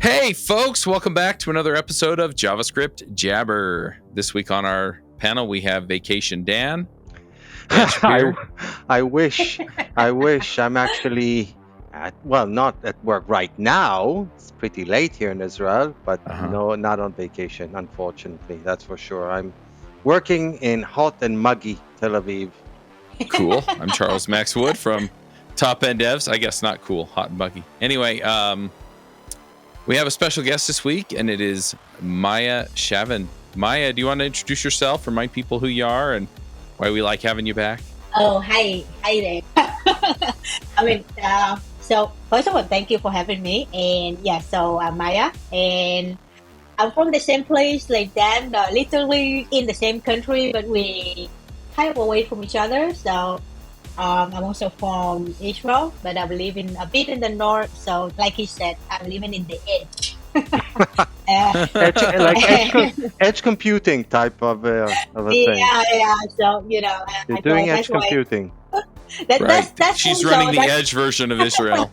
Hey, folks, welcome back to another episode of JavaScript Jabber. This week on our panel, we have Vacation Dan. Dan I, Shapiro. I wish. I wish. I'm actually not at work right now. It's pretty late here in Israel, but no, not on vacation, unfortunately. That's for sure. I'm working in hot and muggy Tel Aviv. Cool. I'm Charles Max Wood from Top End Devs. I guess not cool, hot and buggy. Anyway, we have a special guest this week, and it is Maya Shavin. Maya, do you want to introduce yourself, remind people who you are, and why we like having you back? Oh, hi there. So first of all, thank you for having me. And yeah, so I'm Maya, and I'm from the same place like Dan, literally in the same country, but we kind of away from each other. So I'm also from Israel, but I'm living a bit in the north. So like he said, I'm living in the edge. Edge computing type of a thing. Yeah. So You're doing edge computing. That's She's running the edge version of Israel.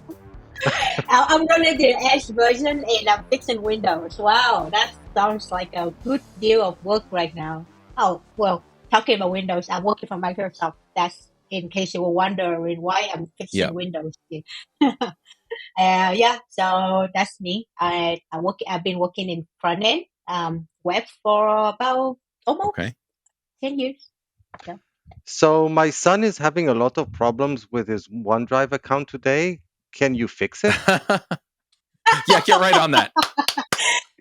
I'm running the edge version, and I'm fixing Windows. Wow, that sounds like a good deal of work right now. Oh well, talking about Windows, I'm working for Microsoft. That's in case you were wondering why I'm fixing Windows. So that's me. I've been working in front end web for about almost 10 years. Yeah. So my son is having a lot of problems with his OneDrive account today. Can you fix it? Yeah, get right on that.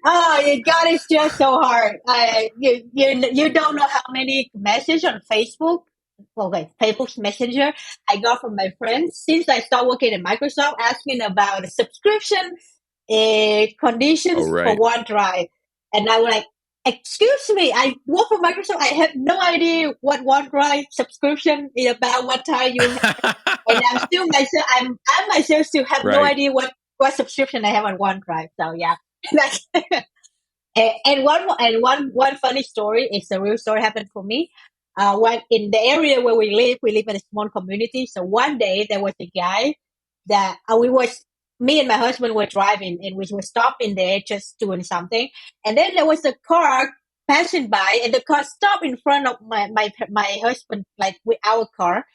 Oh, you got it just so hard. You don't know how many messages on Facebook. Okay, Facebook's Messenger I got from my friends since I started working at Microsoft, asking about the subscription conditions for OneDrive, and I was like, "Excuse me, I work for Microsoft. I have no idea what OneDrive subscription is about. What time you have, and I myself still have no idea what subscription I have on OneDrive. So yeah." And one funny story is a real story happened for me. When in the area where we live in a small community. So one day there was a guy that me and my husband were driving, and we were stopping there just doing something. And then there was a car passing by, and the car stopped in front of my husband, like with our car.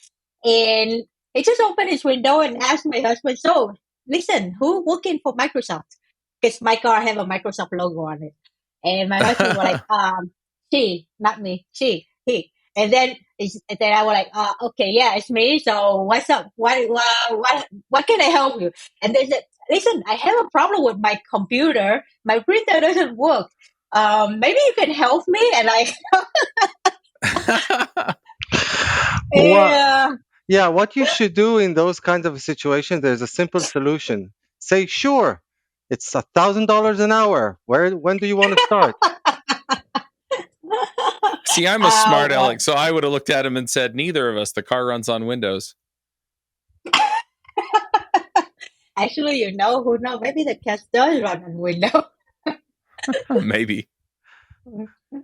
And he just opened his window and asked my husband, "So, listen, who working for Microsoft?" Because my car have a Microsoft logo on it. And my husband was like, she, not me, he. And then I was like, okay, yeah, it's me. So what's up? What can I help you? And they said, listen, I have a problem with my computer. My printer doesn't work. Maybe you can help me. And Yeah, what you should do in those kinds of situations, there's a simple solution. Say, sure, it's $1,000 an hour. When do you want to start? See, I'm a smart aleck, so I would have looked at him and said, neither of us. The car runs on Windows. Actually, who knows? Maybe the cat does run on Windows. Maybe.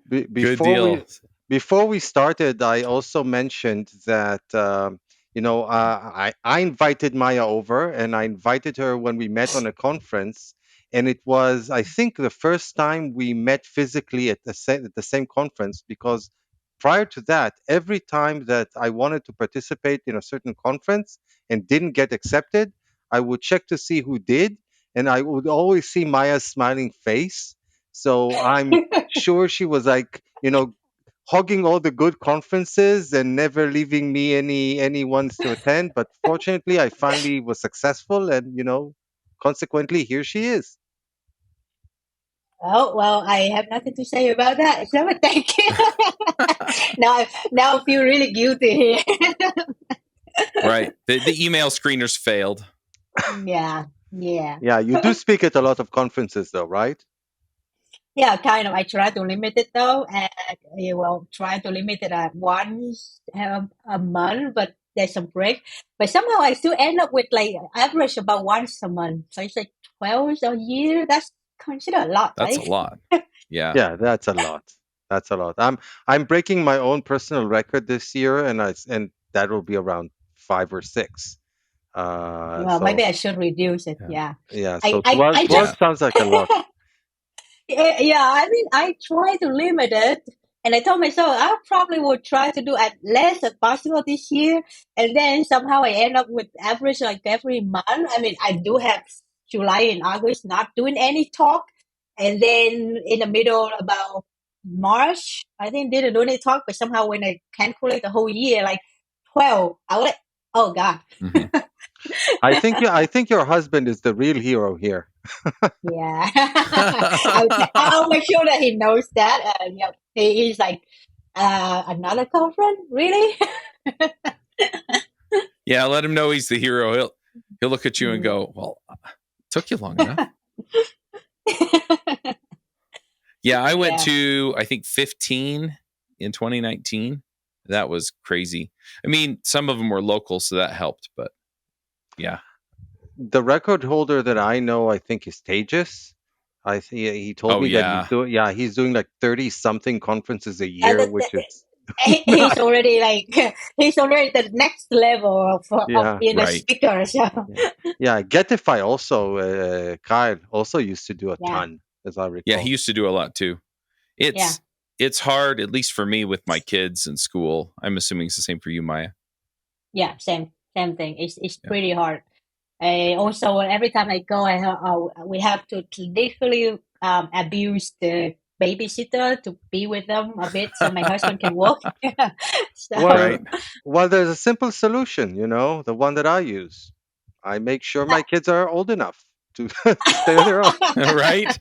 Good deal. Before we started, I also mentioned that I invited Maya over, and I invited her when we met on a conference, and it was, I think, the first time we met physically at the same conference, because prior to that, every time that I wanted to participate in a certain conference and didn't get accepted, I would check to see who did, and I would always see Maya's smiling face. So I'm sure she was like, hogging all the good conferences and never leaving me any ones to attend. But fortunately, I finally was successful, and consequently, here she is. Oh well, I have nothing to say about that. So thank you. now I feel really guilty here. Right, the email screeners failed. Yeah. You do speak at a lot of conferences, though, right? Yeah, kind of. I try to limit it though, and try to limit it at once a month, but there's some break. But somehow I still end up with like average about once a month. So it's like 12 a year. That's considered a lot, That's right? a lot. Yeah. Yeah, that's a lot. That's a lot. I'm breaking my own personal record this year, and that will be around 5 or 6. Well, So maybe I should reduce it. Yeah. Yeah. so I 12 just sounds like a lot. yeah, I mean, I try to limit it, and I told myself I probably will try to do as less as possible this year, and then somehow I end up with average like every month. I mean, I do have July and August not doing any talk, and then in the middle about March, I think didn't do any talk, but somehow when I calculate the whole year, like 12, I was like, oh God, Mhm. I think your husband is the real hero here. yeah. I'll make sure that he knows that. Yeah, he's like, another conference, really? Yeah, let him know he's the hero. He'll look at you and go, "Well, it took you long enough." Yeah, I went Yeah. to I think 15 in 2019. That was crazy. I mean, some of them were local, so that helped. But yeah, The record holder that I know, I think, is Tejas. He told oh me that yeah, he's doing like 30 something conferences a Uh, year, the, which is he's not. already like he's already the next level of Yeah, being a right. speaker. So yeah, yeah. Getify also, Kyle also used to do a yeah, ton, as I Yeah, he recall. used to do a lot too. yeah, It's hard, at least for me, with my kids in school. I'm assuming it's the same for you, Maya. yeah. Same thing. It's Yeah. pretty hard. Also, every time I go, we have to literally abuse the babysitter to be with them a bit so my husband can work. Well, So Right. well, there's a simple solution, the one that I use. I make sure my kids are old enough to to stay on their own. Right.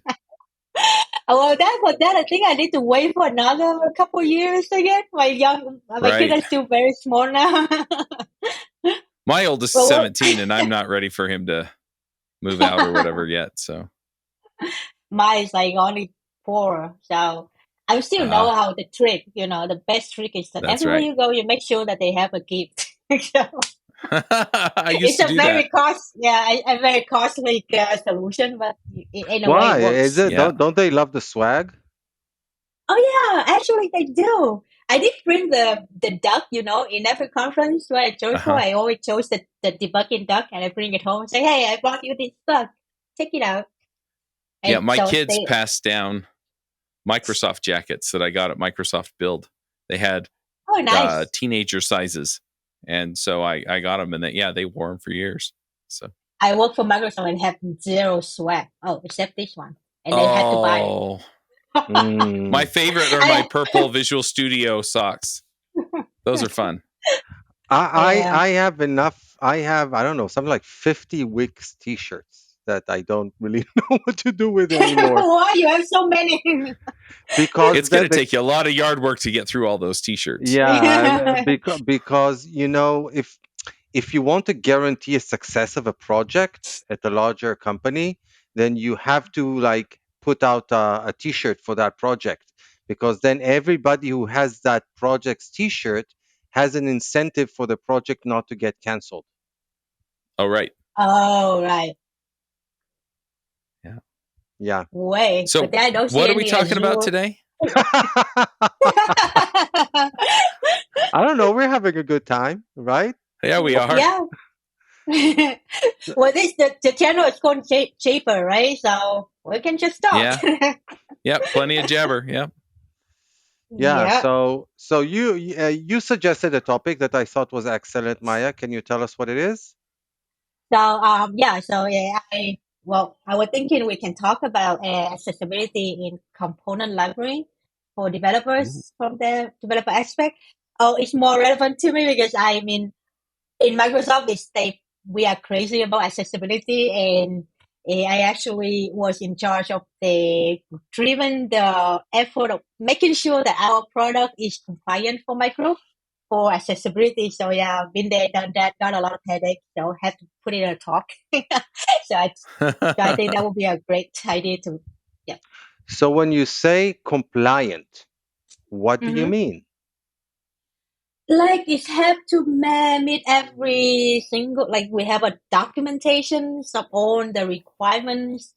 well, for that, I think I need to wait for another couple years again. My kids Right. are still very small now. My oldest is Well, 17, and I'm not ready for him to move out or whatever yet. So, mine is like only 4, so I still know how the trick. The best trick is that that's everywhere right. you go, you make sure that they have a gift. So I used it's to a do very that. a very costly solution, but in a way, it Why is works. it? Yeah. Don't they love the swag? Oh yeah, actually they do. I did bring the duck, in every conference where I chose for. Uh-huh. I always chose the debugging duck, and I bring it home and say, "Hey, I brought you this duck. Check it out." Yeah, And my so kids they, passed down Microsoft jackets that I got at Microsoft Build. They had oh nice. teenager sizes. And so I got them, and they wore them for years. So, I work for Microsoft and have zero swag. Oh, except this one, and they had to buy it. oh, my Mm. favorite are my I, purple Visual Studio socks. Those are fun. yeah. I have enough. I don't know, something like 50 Wix t-shirts that I don't really know what to do with anymore Why you have so many? because It's going to take you a lot of yard work to get through all those t-shirts. yeah, because if you want to guarantee a success of a project at a larger company, then you have to like put out a t-shirt for that project, because then everybody who has that project's t-shirt has an incentive for the project not to get canceled. Oh, right. Oh right. Yeah. Yeah. Wait, but So, I don't see what are we any talking about Azure. today? I don't know. We're having a good time, right? Yeah, we are. Yeah. Well, the channel is called Cheaper, right? So we can just talk. Yeah. Yep. Plenty of jabber. Yep. Yeah. Yeah. So you suggested a topic that I thought was excellent, Maya. Can you tell us what it is? I was thinking we can talk about accessibility in component library for Ooh. developers from the developer aspect. Oh, it's more relevant to me because I mean in Microsoft, we are crazy about accessibility, and I actually was in charge of the effort of making sure that our product is compliant for micro for accessibility. So yeah, I've been there, done that, got a lot of headache, so have to put it in a talk. So I think that would be a great idea to, yeah. So when you say compliant, what do you Mm-hmm. mean? Like it have to meet every single, like we have a documentation of all the requirements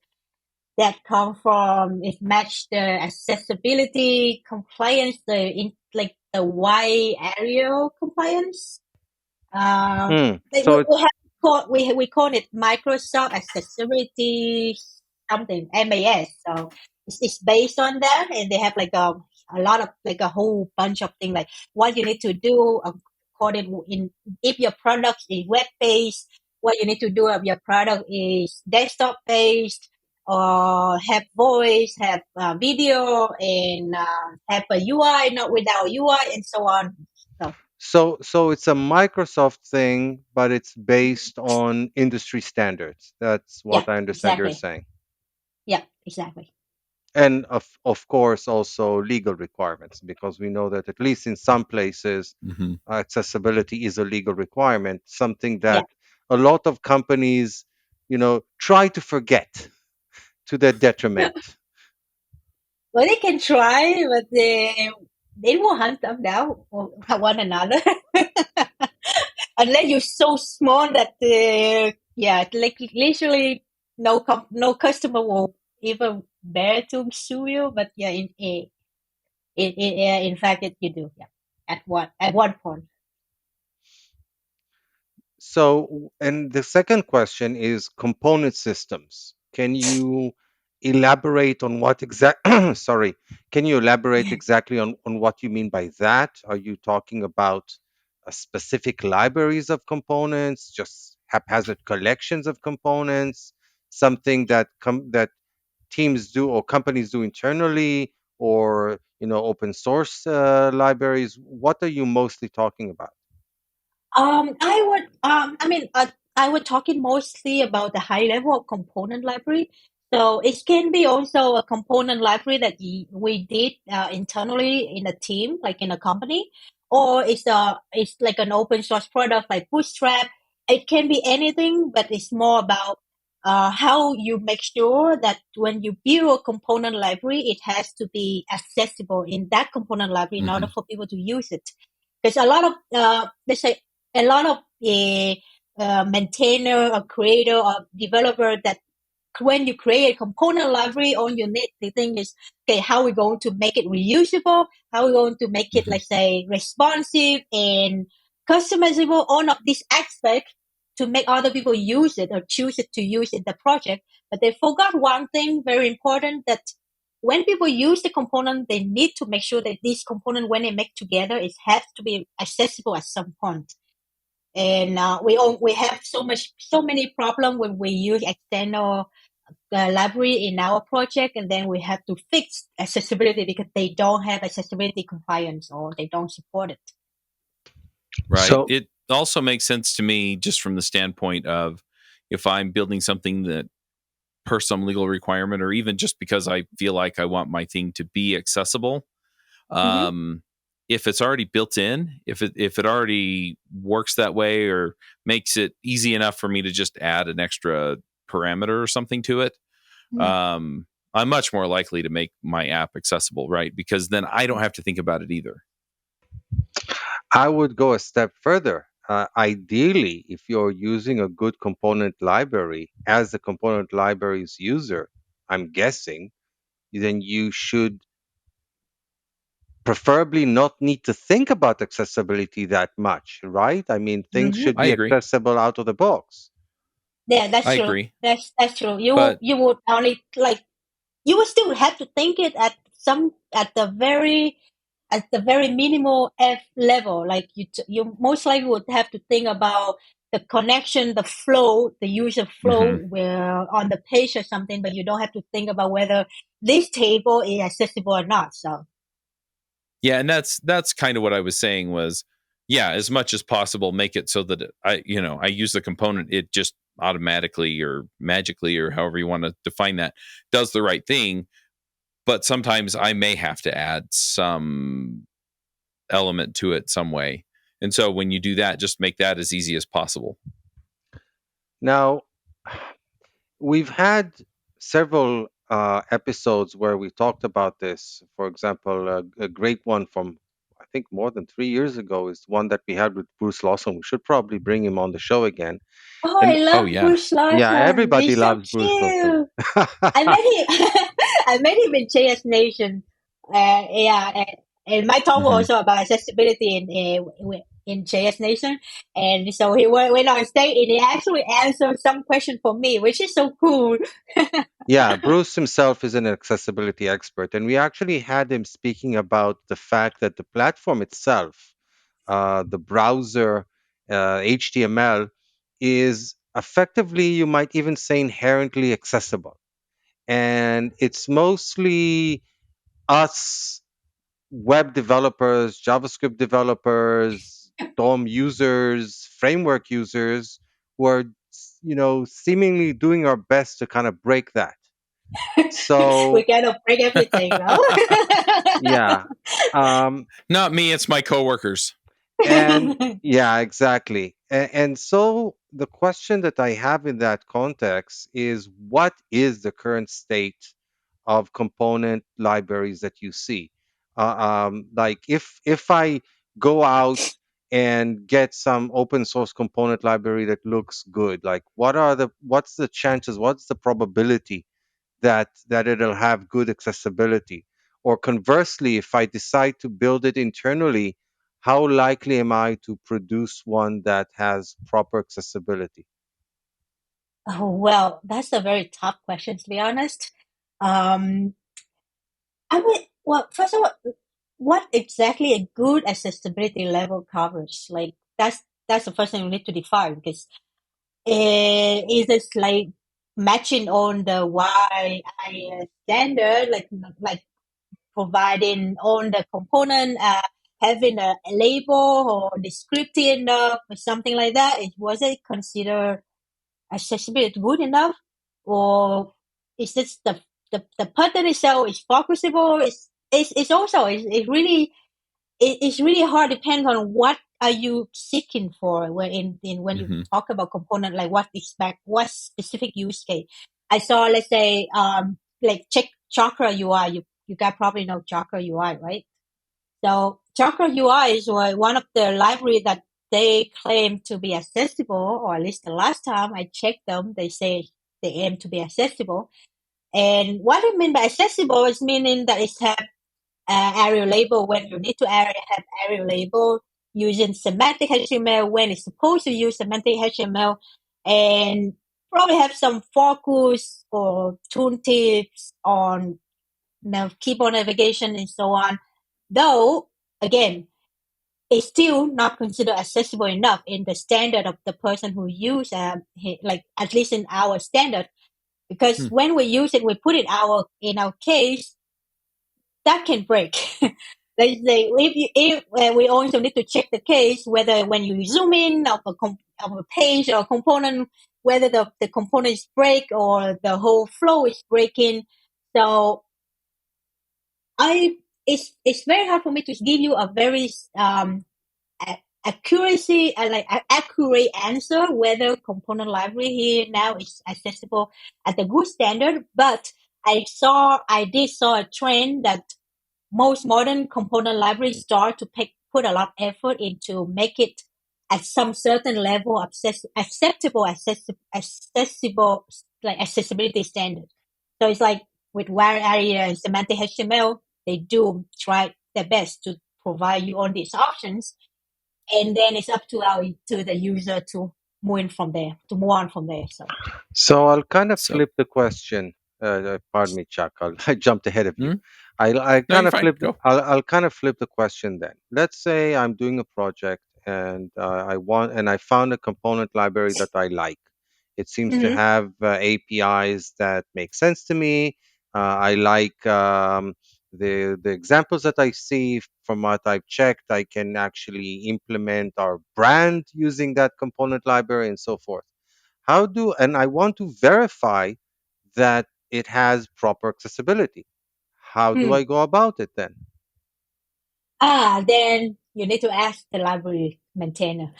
that come from it match the accessibility compliance, like the wide area compliance. Hmm. Like So we have call it Microsoft Accessibility something MAS. So it's based on that, and they have like a lot of like a whole bunch of things like what you need to do according in if your product is web based, what you need to do if your product is desktop based or have voice, have video, and have a UI, not without UI, and so on. So So it's a Microsoft thing, but it's based on industry standards. That's yeah, what I understand you're exactly. saying. Yeah, exactly. And of course also legal requirements, because we know that at least in some places Hmm. accessibility is a legal requirement, something Yeah. that a lot of companies, try to forget to their detriment. Well, they can try, but they will hunt them down one another. Unless you're so small that yeah, like literally no customer will even dare to sue you. But yeah, in fact, you do. Yeah, at one point. So, and the second question is component systems. Can you elaborate on what exact sorry, can you elaborate exactly on what you mean by that? Are you talking about specific libraries of components, just haphazard collections of components, something that teams do or companies do internally, or open source libraries? What are you mostly talking about? I would talking mostly about the high level of component library. So it can be also a component library that we did internally in a team, like in a company, or it's like an open source product like Bootstrap. It can be anything, but it's more about how you make sure that when you build a component library, it has to be accessible in that component library in order Hmm. for people to use it. Because a lot of let's say a lot of maintainer or creator or developer that when you create a component library, all you need the thing is, okay, how are we going to make it reusable? How are we going to make it, Hmm. let's say, responsive and customizable? All of these aspects to make other people use it or choose it to use in the project. But they forgot one thing very important, that when people use the component, they need to make sure that this component, when they make together, it has to be accessible at some point. And we have so many problems when we use external library in our project, and then we have to fix accessibility because they don't have accessibility compliance or they don't support it. Right. So It also makes sense to me just from the standpoint of if I'm building something that per some legal requirement, or even just because I feel like I want my thing to be accessible. Mm-hmm. Um, if it's already built in, if it already works that way, or makes it easy enough for me to just add an extra parameter or something to it, Mm-hmm. um, I'm much more likely to make my app accessible, right? Because then I don't have to think about it either. I would go a step further. Ideally, if you're using a good component library as the component library's user, I'm guessing, then you should preferably not need to think about accessibility that much, right? I mean, things Mm-hmm. should I be agree. accessible out of the box. Yeah, that's I true. agree. That's true. But You would only like you would still have to think it at the very minimal F level. Like you most likely would have to think about the connection, the flow, the user flow mhm. where on the page or something, but you don't have to think about whether this table is accessible or not. So Yeah, and that's kind of what I was saying was, yeah, as much as possible, make it so that I use the component, it just automatically or magically or however you want to define that does the right thing. But sometimes I may have to add some element to it some way. And so when you do that, just make that as easy as possible. Now, we've had several episodes where we talked about this. For example, a great one from I think more than 3 years ago is one that we had with Bruce Lawson. We should probably bring him on the show again. oh, I And Oh love yeah. Bruce yeah, Lawson. everybody He's so loves Bruce Lawson. cute. I met him. I met him in JS Nation. Yeah, and my talk was Hmm. also about accessibility, and in JS Nation. And so he went on stage and he actually answered some question for me, which is so cool. Yeah, Bruce himself is an accessibility expert, and we actually had him speaking about the fact that the platform itself, the browser, HTML, is effectively, you might even say, inherently accessible. And it's mostly us web developers, JavaScript developers, DOM users, framework users who are, seemingly doing our best to kind of break that. We So, cannot break everything, no? yeah. Um, Not me, it's my coworkers. and yeah, exactly. And so the question that I have in that context is, what is the current state of component libraries that you see? Like, if I go out and get some open source component library that looks good, like what's the chances, what's the probability that it'll have good accessibility? Or conversely, if I decide to build it internally, how likely am I to produce one that has proper accessibility? Oh, well, that's a very tough question, to be honest. Um, well, first of all, what exactly a good accessibility level covers? Like, that's the first thing we need to define, because is it like matching on the YI standard, like providing on the component, having a label or descriptive enough or something like that? Was it considered accessibility good enough, or is this the pattern itself is focusable? It's also it's really it's really hard. Depends on what are you seeking for when when you Hmm. talk about component, like what specific use case. I saw, let's say, like check Chakra UI. You guys probably know Chakra UI, right? So Chakra UI is one of the library that they claim to be accessible, or at least the last time I checked them, they say they aim to be accessible. And what I mean by accessible is meaning that it have area label when you need to have area label, using semantic HTML when it's supposed to use semantic HTML, and probably have some focus or tooltips on keyboard navigation and so on. Though, again, it's still not considered accessible enough in the standard of the person who use, like at least in our standard, because Hmm. when we use it, we put it in our case, that can break. Let's say if we also need to check the case whether when you zoom in of a page or component, whether the component is break or the whole flow is breaking. So I it's very hard for me to give you a very accuracy and like accurate answer whether component library here now is accessible at a good standard. But I did saw a trend that most modern component libraries start to put a lot of effort into make it at some certain level of accessible, like accessibility standard. So it's like with wire area and semantic HTML, they do try their best to provide you all these options, and then it's up to the user to move on from there. So So I'll kind of So, flip the question. Pardon me, Chuck. I jumped ahead of you. hmm? I No, kind you're of fine. flip. Go. I'll kind of flip the question then. Let's say I'm doing a project and I found a component library that I like. It seems to mm-hmm. have APIs that make sense to me. I like the examples that I see from what I've checked. I can actually implement our brand using that component library and so forth. And I want to verify that it has proper accessibility. How do Hmm. I go about it then? Then you need to ask the library maintainer.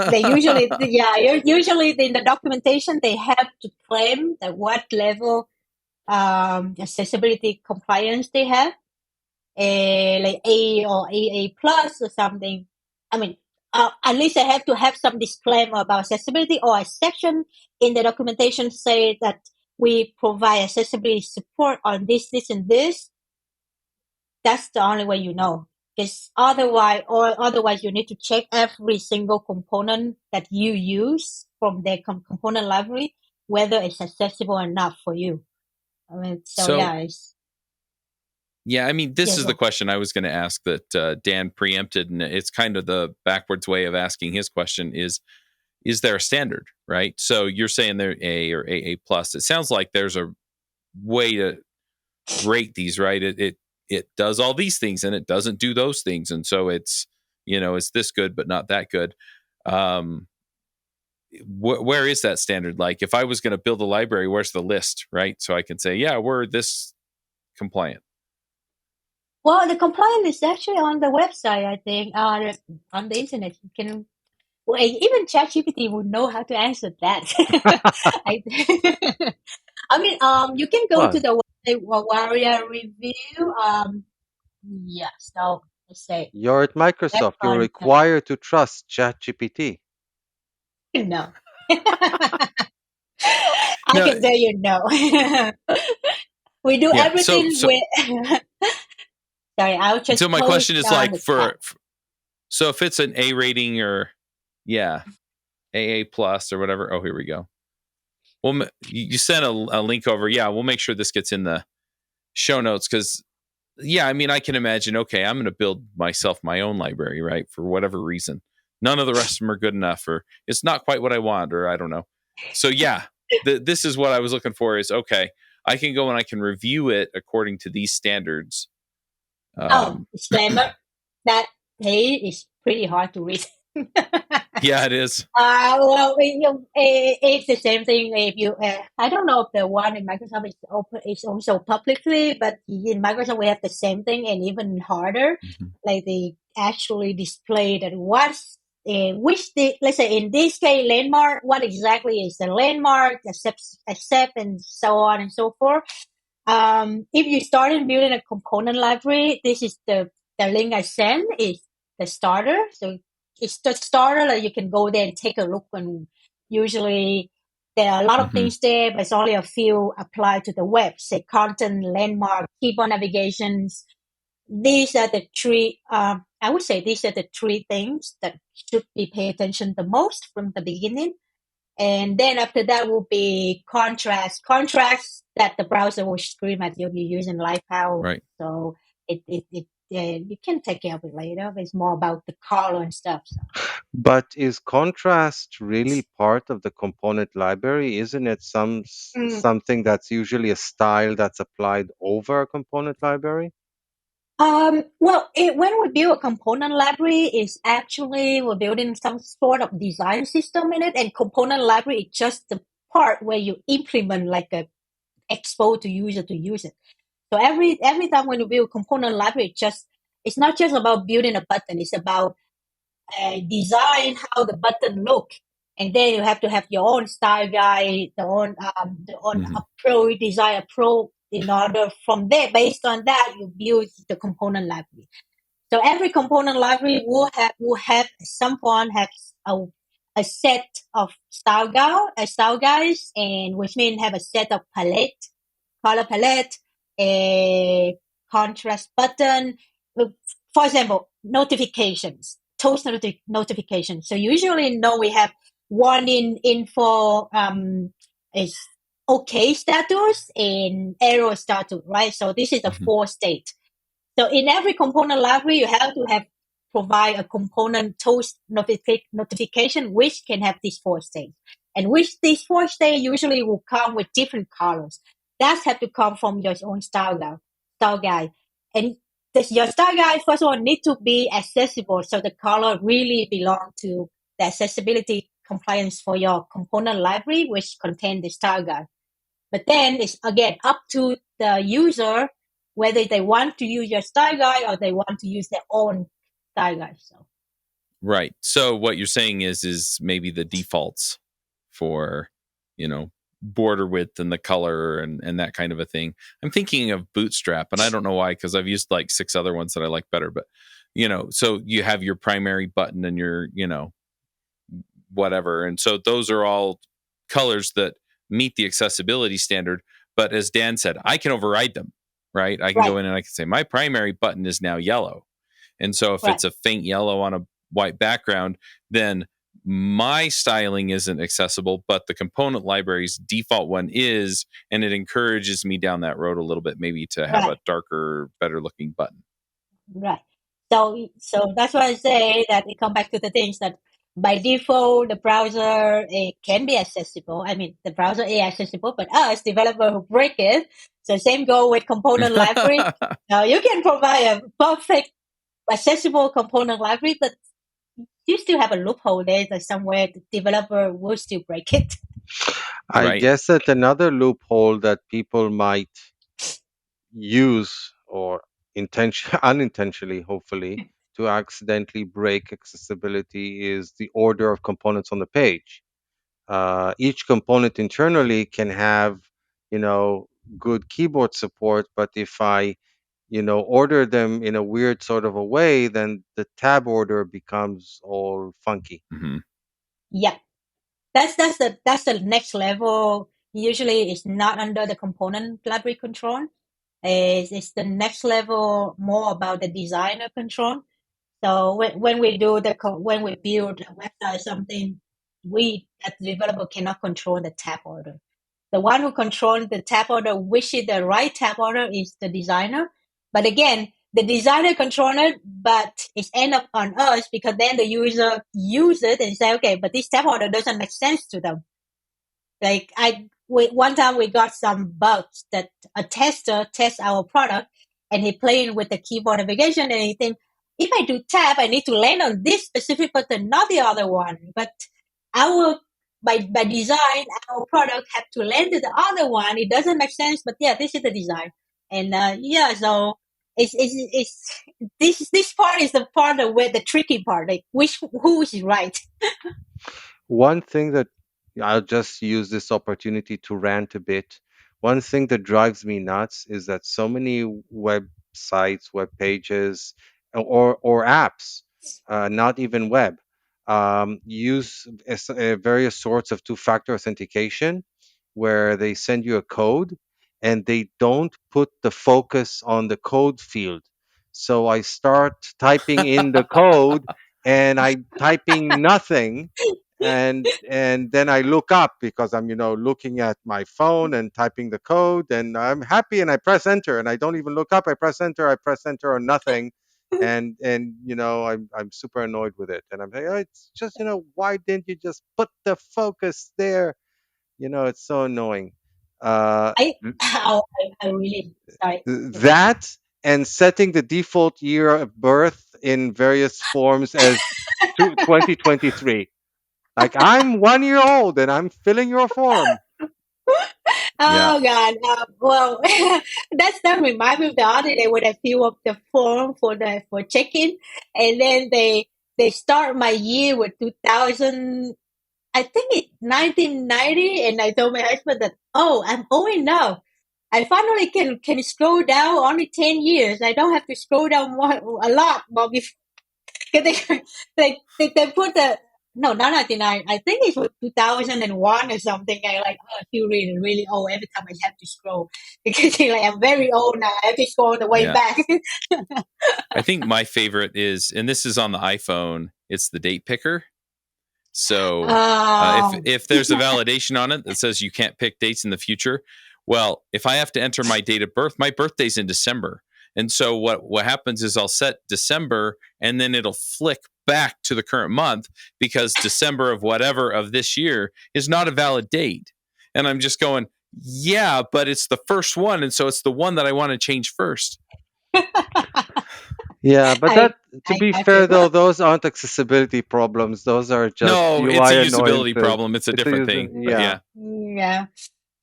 They usually, yeah, usually in the documentation, they have to claim that what level accessibility compliance they have, like A or AA plus or something. I mean, at least they have to have some disclaimer about accessibility, or a section in the documentation say that we provide accessibility support on this, and this. That's the only way you know. Because otherwise you need to check every single component that you use from the component library, whether it's accessible enough for you. I mean, so So, it's yeah, I mean, this is the go. question I was going to ask that Dan preempted, and it's kind of the backwards way of asking his question is there a standard, right? So you're saying they're A or AA plus. It sounds like there's a way to rate these, right? It does all these things and it doesn't do those things, and so it's it's this good but not that good. Um, where is that standard? Like, if I was going to build a library, where's the list, right? So I can say, yeah, we're this compliant. Well, the compliant is actually on the website, I think, on the internet. You can, well, even ChatGPT would know how to answer that. I, I mean, you can go to Well, the website Warrior Review. Yeah, so let's say you're at that Microsoft. You're part is required to trust ChatGPT. no. I No, can tell you no. We do yeah. So everything so with. Sorry, I'll so just my post question is on like the chat. so if it's an A rating or yeah, AA plus or whatever. Oh, here we go. Well, you sent a link over. Yeah, we'll make sure this gets in the show notes because, yeah, I mean, I can imagine, okay, I'm going to build myself my own library, right? For whatever reason. None of the rest of them are good enough, or it's not quite what I want, or I don't know. So, yeah, this is what I was looking for is, okay, I can go and I can review it according to these standards. Oh, disclaimer. That page is pretty hard to read. Yeah, it is. Well, it's the same thing. If you, I don't know if the one in Microsoft is open, is also publicly, but in Microsoft we have the same thing and even harder. Mm-hmm. Like they actually display that what's let's say in this case landmark, what exactly is the landmark, accept, and so on and so forth. If you started building a component library, this is the link I sent is the starter. So it's the starter that you can go there and take a look. And usually there are a lot of Mm-hmm. things there, but it's only a few applied to the web. Say content, landmark, keyboard navigations. These are the three. I would say these are the three things that should be pay attention the most from the beginning. And then after that will be contrast that the browser will scream at you if you're using live power. Right. So you can take care of it later. But it's more about the color and stuff. So. But is contrast really part of the component library? Isn't it Mm. something that's usually a style that's applied over a component library? Well, when we build a component library, it's actually we're building some sort of design system in it, and component library is just the part where you implement like a expose to user to use it. So every time when you build component library, it's not just about building a button. It's about design how the button look, and then you have to have your own style guide, the own Mm-hmm. approach, design approach. In order from there, based on that, you build the component library. So every component library will have at some point have a set of style guides, and which means have a set of color palette, a contrast button. For example, notifications, toast notifications. So usually know we have one in info is okay status and error status, right? So this is the Mm-hmm. 4 state. So in every component library, you have to have provide a component toast notification which can have these 4 states, and which these 4 states usually will come with different colors. That have to come from your own style guide, and your style guide first of all need to be accessible, so the color really belong to the accessibility compliance for your component library, which contain the style guide. But then it's again up to the user whether they want to use your style guide or they want to use their own style guide. So Right. So what you're saying is maybe the defaults for, border width and the color and that kind of a thing. I'm thinking of Bootstrap, and I don't know why, because I've used like 6 other ones that I like better. But, so you have your primary button and your, whatever. And so those are all colors that meet the accessibility standard. But as Dan said, I can override them, right? I can right, go in and I can say, my primary button is now yellow. And so if Right. it's a faint yellow on a white background, then my styling isn't accessible, but the component library's default one is, and it encourages me down that road a little bit, maybe to have Right. a darker, better looking button. Right. So that's why I say that it come back to the things that by default the browser it can be accessible. I mean the browser is accessible, but us developer who break it. So same go with component library. Now you can provide a perfect accessible component library, but you still have a loophole there that somewhere the developer will still break it. I Right. guess that another loophole that people might use or unintentionally, hopefully, to accidentally break accessibility is the order of components on the page. Each component internally can have, you know, good keyboard support, but if I, order them in a weird sort of a way, then the tab order becomes all funky. Mm-hmm. Yeah. That's the next level. Usually it's not under the component library control. It's the next level more about the designer control. So when we do when we build a website something, we as the developer cannot control the tab order. The one who controls the tab order, which is the right tab order, is the designer. But again, the designer controls it, but it's end up on us because then the user use it and say, okay, but this tab order doesn't make sense to them. Like one time we got some bugs that a tester tests our product and he playing with the keyboard navigation and he think, if I do tab, I need to land on this specific button, not the other one. But our by design, our product have to land to the other one. It doesn't make sense, but yeah, this is the design. And so it's this part is the part of where the tricky part, like who is right. One thing that I'll just use this opportunity to rant a bit. One thing that drives me nuts is that so many websites, web pages, or apps, not even web, use various sorts of two-factor authentication, where they send you a code and they don't put the focus on the code field. So I start typing in the code and I'm typing nothing, and then I look up because I'm looking at my phone and typing the code, and I'm happy and I press enter and I don't even look up. I press enter, or nothing, and I'm super annoyed with it, and I'm like, oh, it's just, why didn't you just put the focus there? It's so annoying. uh I I really sorry. that and setting the default year of birth in various forms as 2023. Like, I'm 1 year old and I'm filling your form. Yeah. Oh God! Well, that reminds me of the other day when I fill up the form for check-in, and then they start my year with 2000. I think it's 1990, and I told my husband that, oh, I'm old now. I finally can scroll down only 10 years. I don't have to scroll down a lot more before. They, they put the no, not 99. I think it's 2001 or something. I like, oh, I feel really, really old every time I have to scroll because like, I'm very old now. I have to scroll the way Yeah. back. I think my favorite is, and this is on the iPhone, it's the date picker. So if there's a validation on it that says you can't pick dates in the future, well, if I have to enter my date of birth, my birthday's in December. And so what happens is I'll set December and then it'll flick back to the current month because December of whatever of this year is not a valid date. And I'm just going, yeah, but it's the first one. And so it's the one that I want to change first. Yeah, but I to be got you. fair though, those aren't accessibility problems. Those are just No, it's a UI usability annoyances. problem. It's a It's a different user, thing. But yeah. Yeah.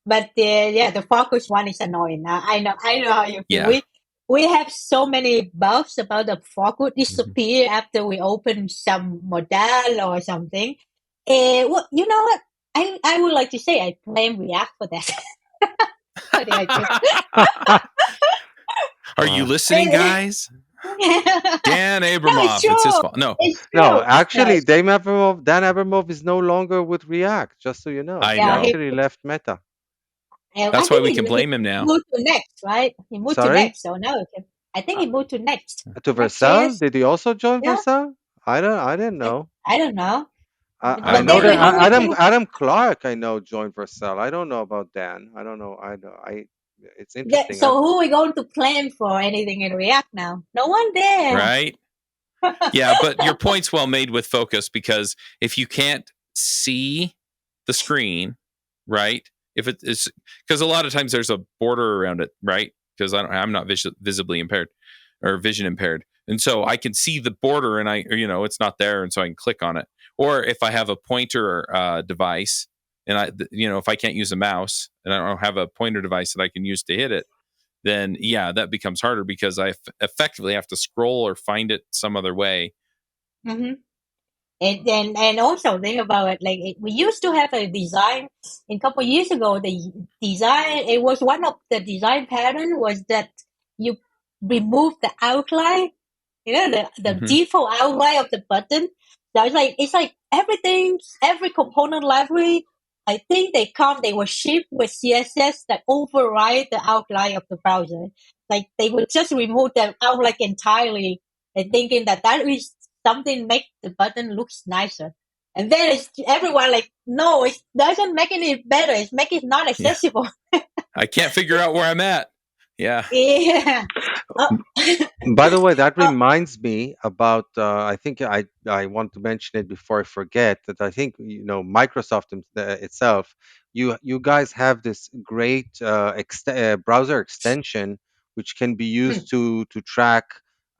But the focus one is annoying. I know how you feel. yeah. We have so many bugs about the focus disappear after we open some modal or something. Well, you know what? I would like to say I blame React for that. What did I do? Are you listening, guys? Dan No, it's Abramoff. It's his true. fault. No, It's No, true. No, actually, Dan Abramov is no longer with React. Just so you know, I he yeah, know. actually left Meta. I That's why think we can blame him he now. moved to Next, right? He moved to Sorry. Next, so now I think he moved to Next. To Vercel? Next.js. Did he also join Yeah, Vercel? I didn't know. I don't know. I I But don't know know then we that either. moved to Adam Clark, I know, joined Vercel. I don't know about Dan. I don't know. It's interesting. so who are we going to plan for anything in React now? No one there. Right? Yeah, but your point's well made with focus, because if you can't see the screen, right? If it is, because a lot of times there's a border around it, right? Because I'm not visibly impaired or vision impaired, and so I can see the border, and it's not there, and so I can click on it. Or if I have a pointer device, and if I can't use a mouse and I don't have a pointer device that I can use to hit it, then yeah, that becomes harder, because I effectively have to scroll or find it some other way. Hmm. And also think about it, like we used to have a design a couple of years ago. The design, it was one of the design pattern was that you remove the outline, the Mm-hmm. default outline of the button. So it's like every component library, I think they were shipped with CSS that override the outline of the browser. Like they would just remove the outline entirely and thinking that is something make the button looks nicer. And then everyone like, no, it doesn't make it better. It's make it not Yeah, accessible. I can't figure out where I'm at. Yeah. Yeah. Oh, By the way, that oh, reminds me about. I think I want to mention it before I forget that I think Microsoft itself. You guys have this great browser extension which can be hmm. used to track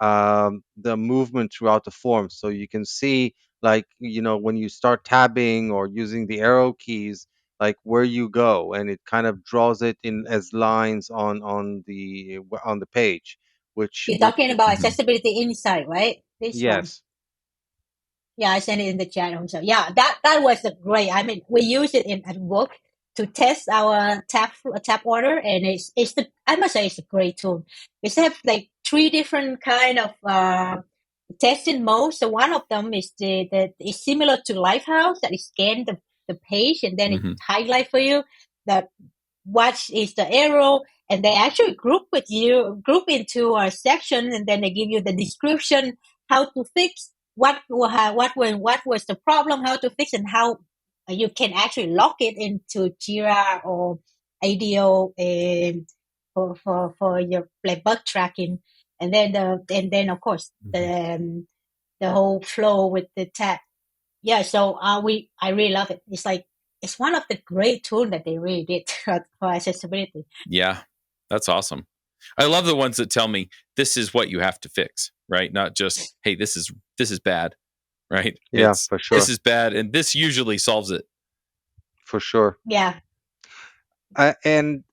the movement throughout the form. So you can see, like, when you start tabbing or using the arrow keys, like where you go, and it kind of draws it in as lines on the page, which You're which talking about Mm-hmm. accessibility inside, right? This one. yes. Yeah, I sent it in the chat also. Yeah, that was a great. I mean, we use it at work to test our tap order, and I must say it's a great tool. We have like three different kind of testing modes. So one of them is the is similar to Lifehouse, that it scan the page and then it Mm-hmm. highlight for you that what is the arrow, and they actually group into a section, and then they give you the description, how to fix what was the problem, how to fix, and how you can actually log it into Jira or ADO, and for your like bug tracking, and then of course Mm-hmm. the whole flow with the tab. Yeah, so I really love it. It's one of the great tools that they really did for accessibility. Yeah, that's awesome. I love the ones that tell me this is what you have to fix, right? Not just, hey, this is bad, right? Yeah, It's for this sure. is bad, and this usually solves it. For sure. Yeah. And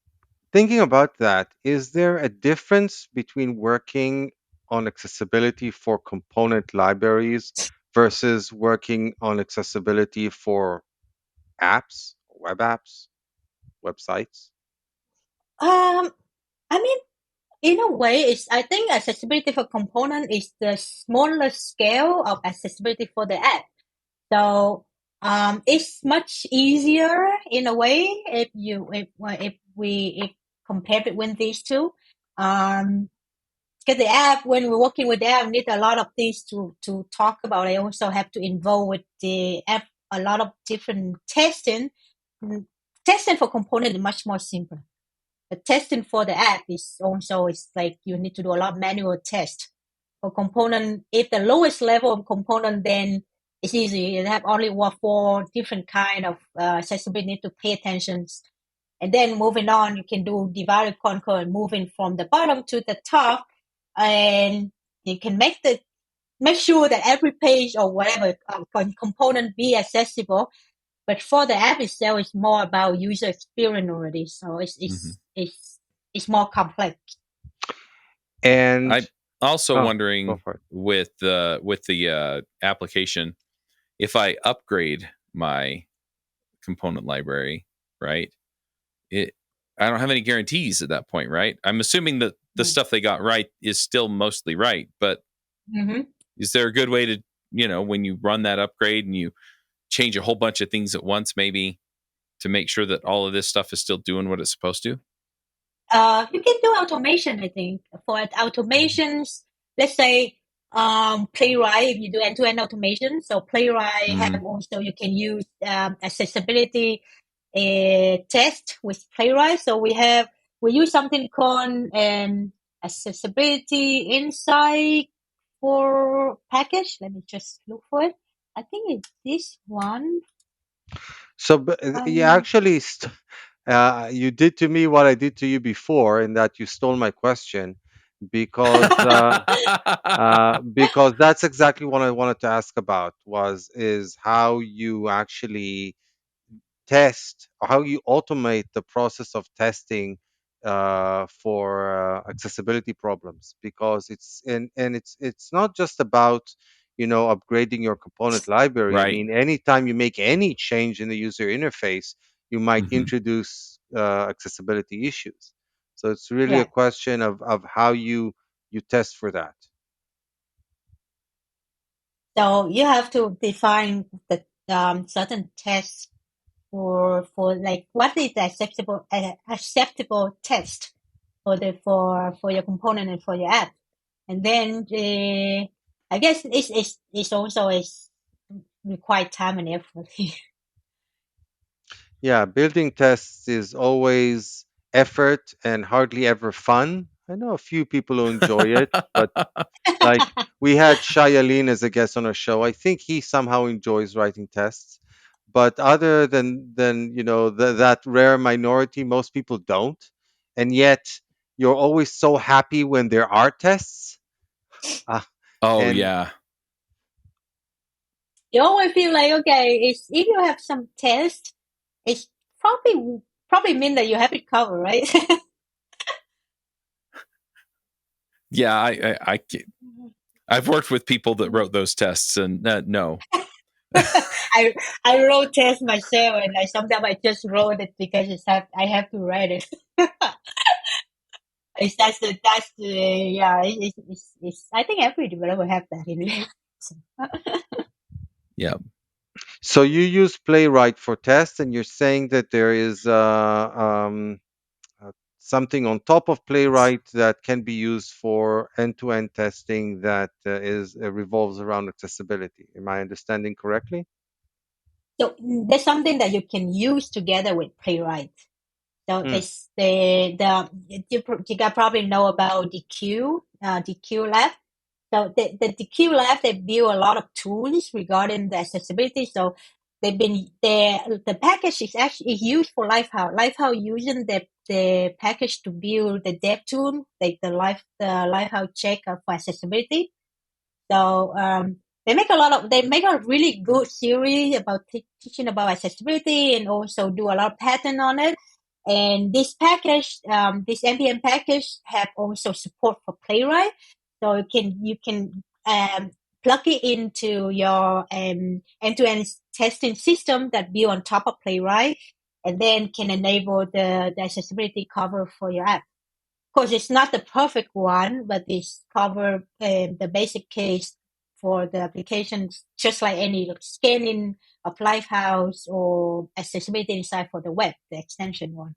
thinking about that, is there a difference between working on accessibility for component libraries versus working on accessibility for apps, web apps, websites? Um, I mean, in a way, I think accessibility for component is the smaller scale of accessibility for the app. So it's much easier in a way if compare between these two. Um, because the app, when we're working with the app, need a lot of things to talk about. I also have to involve with the app a lot of different testing. Mm, Testing for component is much more simple. The testing for the app it's like you need to do a lot of manual test. For component, if the lowest level of component, then it's easy. You have only four different kind of accessibility need to pay attention. And then moving on, you can do divide and conquer, and moving from the bottom to the top, and you can make sure that every page or whatever component be accessible. But for the app itself, it's more about user experience already. So Mm-hmm. it's more complex. And I'm also oh, go wondering for it. with the application, if I upgrade my component library, right? It I don't have any guarantees at that point, right? I'm assuming that the stuff they got right is still mostly right, but Mm-hmm. is there a good way to, when you run that upgrade and you change a whole bunch of things at once, maybe to make sure that all of this stuff is still doing what it's supposed to? You can do automation, I think. For automations, let's say Playwright, if you do end-to-end automation. So Playwright Mhm. have also, you can use accessibility test with Playwright. So we use something called accessibility insight for package. Let me just look for it. I think it's this one. So, you Um, actually, you did to me what I did to you before, in that you stole my question, because that's exactly what I wanted to ask about, is how you actually test, or how you automate the process of testing for accessibility problems, because it's not just about, upgrading your component library. I Right. mean, anytime you make any change in the user interface, you might Mhm. introduce accessibility issues. So it's really a yeah. question of how you test for that. So you have to define the certain tests for like what is the acceptable test for the for your component and for your app, and then I guess it's also is required time and effort. Yeah, building tests is always effort and hardly ever fun. I know a few people who enjoy it, but like, we had Shayalin as a guest on our show. I think he somehow enjoys writing tests, but other than that rare minority, most people don't. And yet, you're always so happy when there are tests. Uh, Oh and yeah. You always feel like, okay, it's if you have some test, it's probably mean that you have it covered, right? Yeah, I've worked with people that wrote those tests, and no. I wrote test myself, and sometimes I just wrote it because I have to write it. That's the yeah. It's I think every developer have that in it. So, Yeah. so you use Playwright for tests, and you're saying that there is something on top of Playwright that can be used for end-to-end testing that is revolves around accessibility. Am I understanding correctly? there's something that you can use together with Playwright. So Hmm. this the you guys probably know about DQ Lab. So the DQ Lab, they build a lot of tools regarding the accessibility. So the package is actually used for Lifehouse. Lifehouse using the package to build the dev tool, like the Lifehouse check for accessibility. So they make a really good series about teaching about accessibility, and also do a lot of pattern on it. And this package, this npm package, have also support for Playwright, so you can plug it into your end-to-end testing system that build on top of Playwright, and then can enable the accessibility cover for your app. Of course, it's not the perfect one, but it's cover the basic case for the applications, just like any scanning of Lifehouse or accessibility inside for the web, the extension one.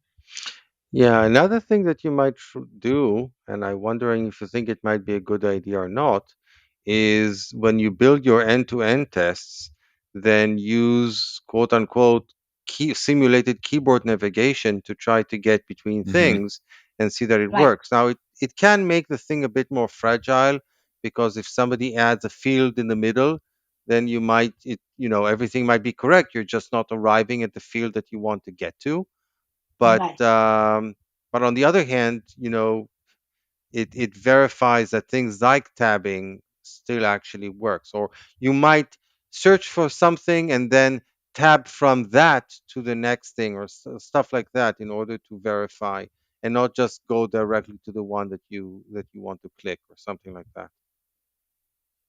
Yeah, another thing that you might do, and I'm wondering if you think it might be a good idea or not, is when you build your end-to-end tests, then use quote unquote simulated keyboard navigation to try to get between Hmm. things and see that it Right, works. Now, it can make the thing a bit more fragile, because if somebody adds a field in the middle, then everything might be correct. You're just not arriving at the field that you want to get to. But right. but on the other hand, it verifies that things like tabbing still actually works. Or you might search for something and then tab from that to the next thing, or stuff like that, in order to verify, and not just go directly to the one that you want to click, or something like that.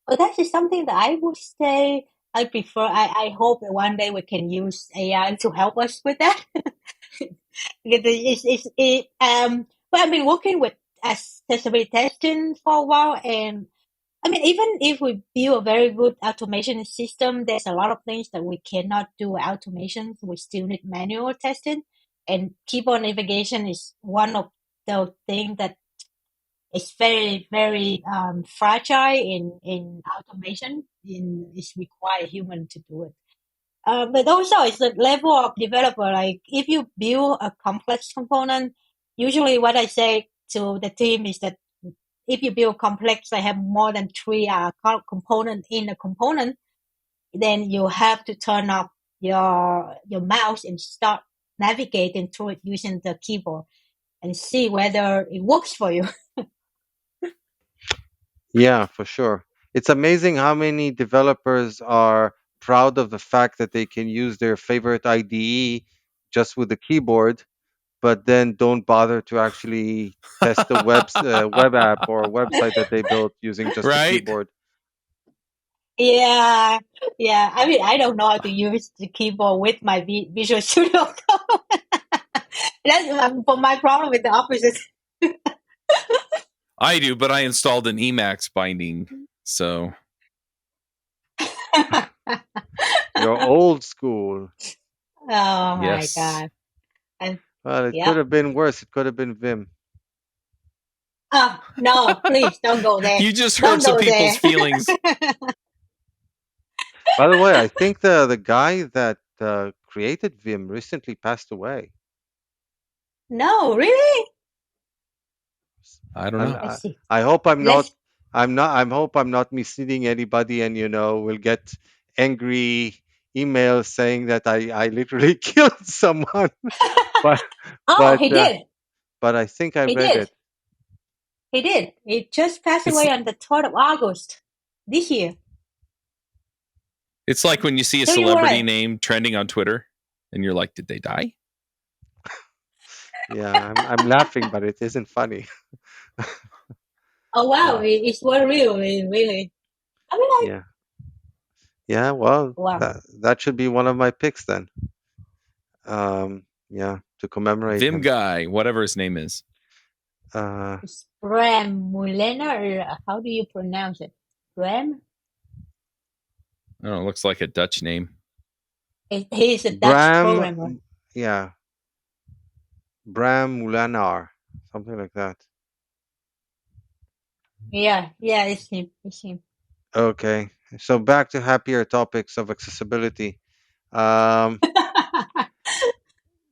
But that is something that I would say I prefer. I hope that one day we can use AI to help us with that. Because well, I've been working with accessibility testing for a while, and I mean, even if we build a very good automation system, there's a lot of things that we cannot do with automation. We still need manual testing, and keyboard navigation is one of also think that it's very, very fragile in automation. It's require human to do it. But also it's the level of developer. Like if you build a complex component, usually what I say to the team is that if you build complex, I have more than 3 component in a component, then you have to turn off your mouse and start navigating through it using the keyboard and see whether it works for you. Yeah, for sure. It's amazing how many developers are proud of the fact that they can use their favorite IDE just with the keyboard, but then don't bother to actually test the web app or website that they built using just the Right? keyboard. Yeah, yeah. I mean, I don't know how to use the keyboard with my Visual Studio Code. That's for my problem with the opposite. I do, but I installed an Emacs binding. So You're old school. Oh my yes. god. And Well, it yeah. could have been worse. It could have been Vim. Oh no, please don't go there. You just hurt Don't some go there. people's feelings. By the way, I think the guy that created Vim recently passed away. No, really? I don't I'm, know. Let's I, see. I hope I'm not. Let's I'm not. I hope I'm not misleading anybody, and we'll get angry emails saying that I literally killed someone. but Oh, but he uh, did. but I think I He read did. it. He did. He just passed It's away on the 3rd of August this year. it's like when you see a So you were celebrity right. name trending on Twitter and you're like, did they die? Yeah, I'm laughing, but it isn't funny. Oh wow, Yeah, it's well really, really. I mean like yeah, yeah. Well, wow. that should be one of my picks then. Yeah, to commemorate Vim him. guy, whatever his name is. Uh, It's Bram Mulena, or how do you pronounce it? Bram? I don't know, it looks like a Dutch name. He's a Dutch programmer. Bram, yeah, Bram Mulanar, something like that. Yeah, it's him. It's him. Okay, so back to happier topics of accessibility. Um,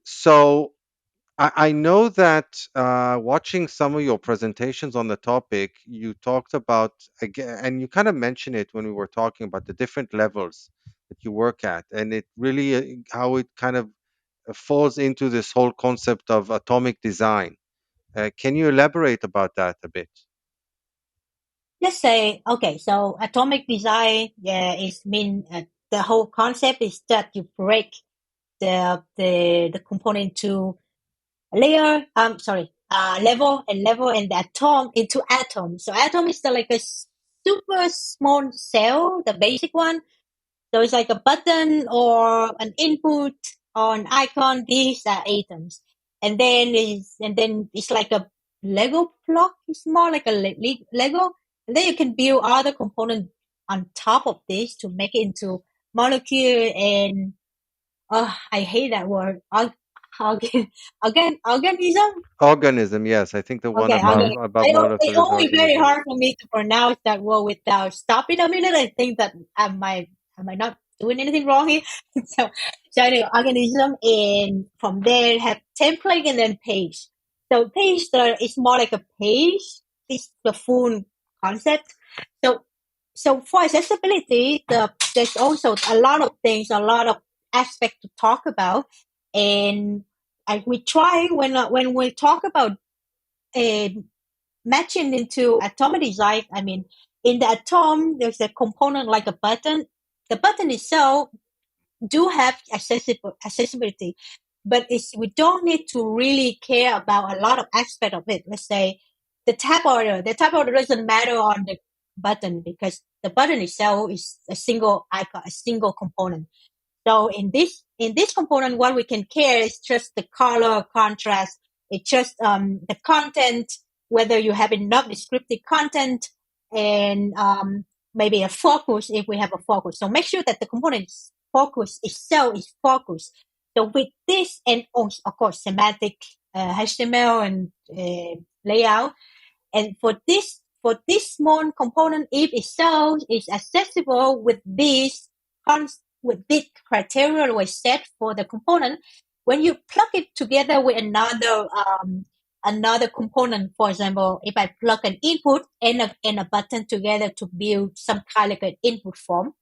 so I know that watching some of your presentations on the topic, you talked about again, and you kind of mentioned it when we were talking about the different levels that you work at, and it really how it kind of falls into this whole concept of atomic design. Can you elaborate about that a bit? Let's say, okay, so atomic design, yeah, is mean the whole concept is that you break the component to layer, level and the atom into atoms. So atom is like a super small cell, the basic one. So it's like a button or an input or an icon. These are atoms, and then it's like a Lego block. It's more like a Lego, and then you can build other components on top of this to make it into molecule and I hate that word. Organism. Organism, yes, I think the one Okay, above okay. above It's molecule is always very organism. hard for me to pronounce that word without stopping a minute. I think that am I not doing anything wrong here? So anyway, organism, and from there have template and then page. So page is more like a page. It's the full concept. So so for accessibility, there's also a lot of things, a lot of aspects to talk about, and we try when we talk about uh, matching into atomic design. I mean, in the atom, there's a component like a button. The button itself do have accessibility, but we don't need to really care about a lot of aspect of it. Let's say the tab order. The tab order doesn't matter on the button because the button itself is a single icon, a single component. So in this component, what we can care is just the color contrast. It's just the content, whether you have enough descriptive content, and maybe a focus if we have a focus. So make sure that the component focus itself is focused. So with this, and also, of course, semantic HTML and layout. And for this small component, if itself is accessible with this criteria we set for the component, when you plug it together with another component, for example, if I plug an input and a button together to build some kind of an input form,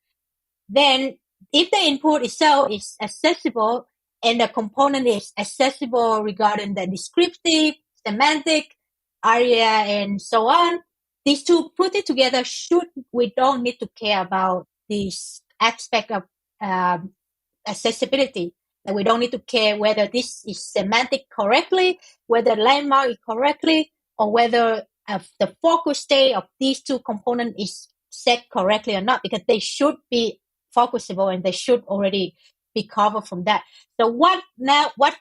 then if the input itself is accessible and the component is accessible regarding the descriptive, semantic, area, and so on, these two put it together we don't need to care about this aspect of accessibility. Like we don't need to care whether this is semantic correctly, whether landmark is correctly, or whether the focus state of these two components is set correctly or not, because they should be focusable and they should already be covered from that. So what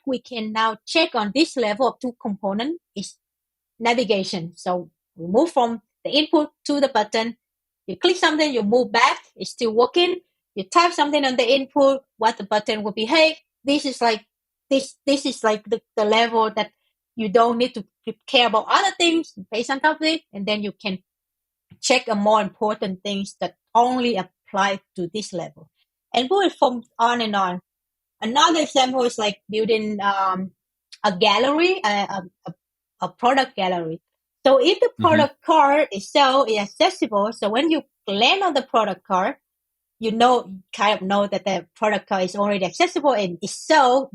we can now check on this level of two component is navigation. So we move from the input to the button. You click something, you move back, it's still working. You type something on the input, what the button will behave. This is like the level that you don't need to care about other things based on top of it, and then you can check a more important things that only apply to this level. And move it from on and on. Another example is like building a gallery, a product gallery. So if the product card itself is accessible, so when you land on the product card, you kind of know that the product card is already accessible and itself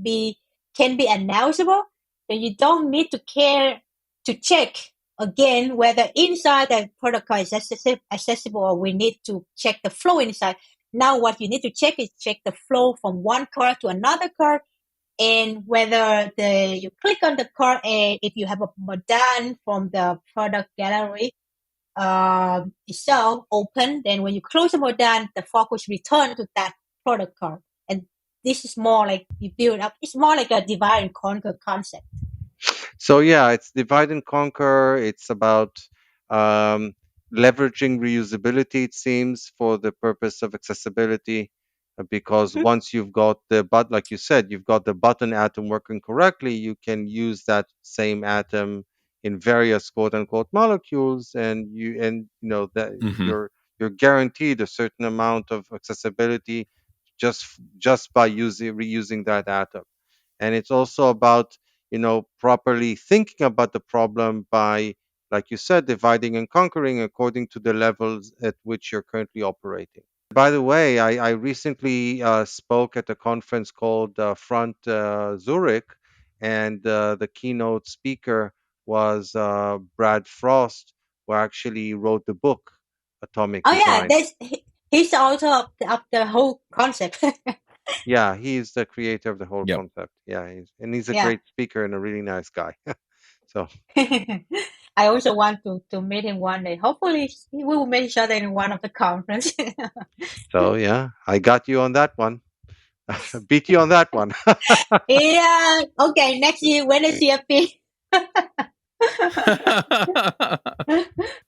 can be announceable. So you don't need to care to check again whether inside the product card is accessible, or we need to check the flow inside. Now what you need to check is the flow from one card to another card, and whether you click on the card, and if you have a modal from the product gallery itself open, then when you close the modal, the focus return to that product card. And this is more like you build up. It's more like a divide and conquer concept. So yeah, it's divide and conquer. It's about um, leveraging reusability, it seems, for the purpose of accessibility. Because once you've got like you said, you've got the button atom working correctly, you can use that same atom in various quote unquote molecules, and that you're guaranteed a certain amount of accessibility just by reusing that atom. And it's also about properly thinking about the problem by, like you said, dividing and conquering according to the levels at which you're currently operating. By the way, I recently spoke at a conference called Front Zurich, and the keynote speaker was Brad Frost, who actually wrote the book Atomic Design. He's the author of the whole concept. Yeah, he's the creator of the whole concept. Yeah, he's a great speaker and a really nice guy. So I also want to meet him one day. Hopefully, we will meet each other in one of the conference. So yeah, I got you on that one. Beat you on that one. Yeah. Okay. Next year, when is CFP?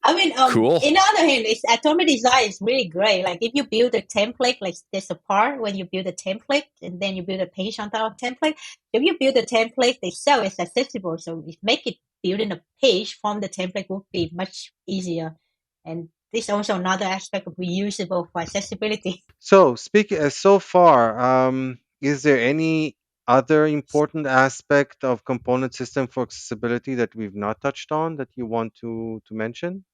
I mean, cool. In the other hand, atomic design is really great. Like if you build a template, like there's a part when you build a template and then you build a page on top of template. If you build a template, the cell is accessible. So if make it building a page from the template would be much easier. And this is also another aspect of reusable for accessibility. So speaking so far, is there any other important aspect of component system for accessibility that we've not touched on that you want to mention?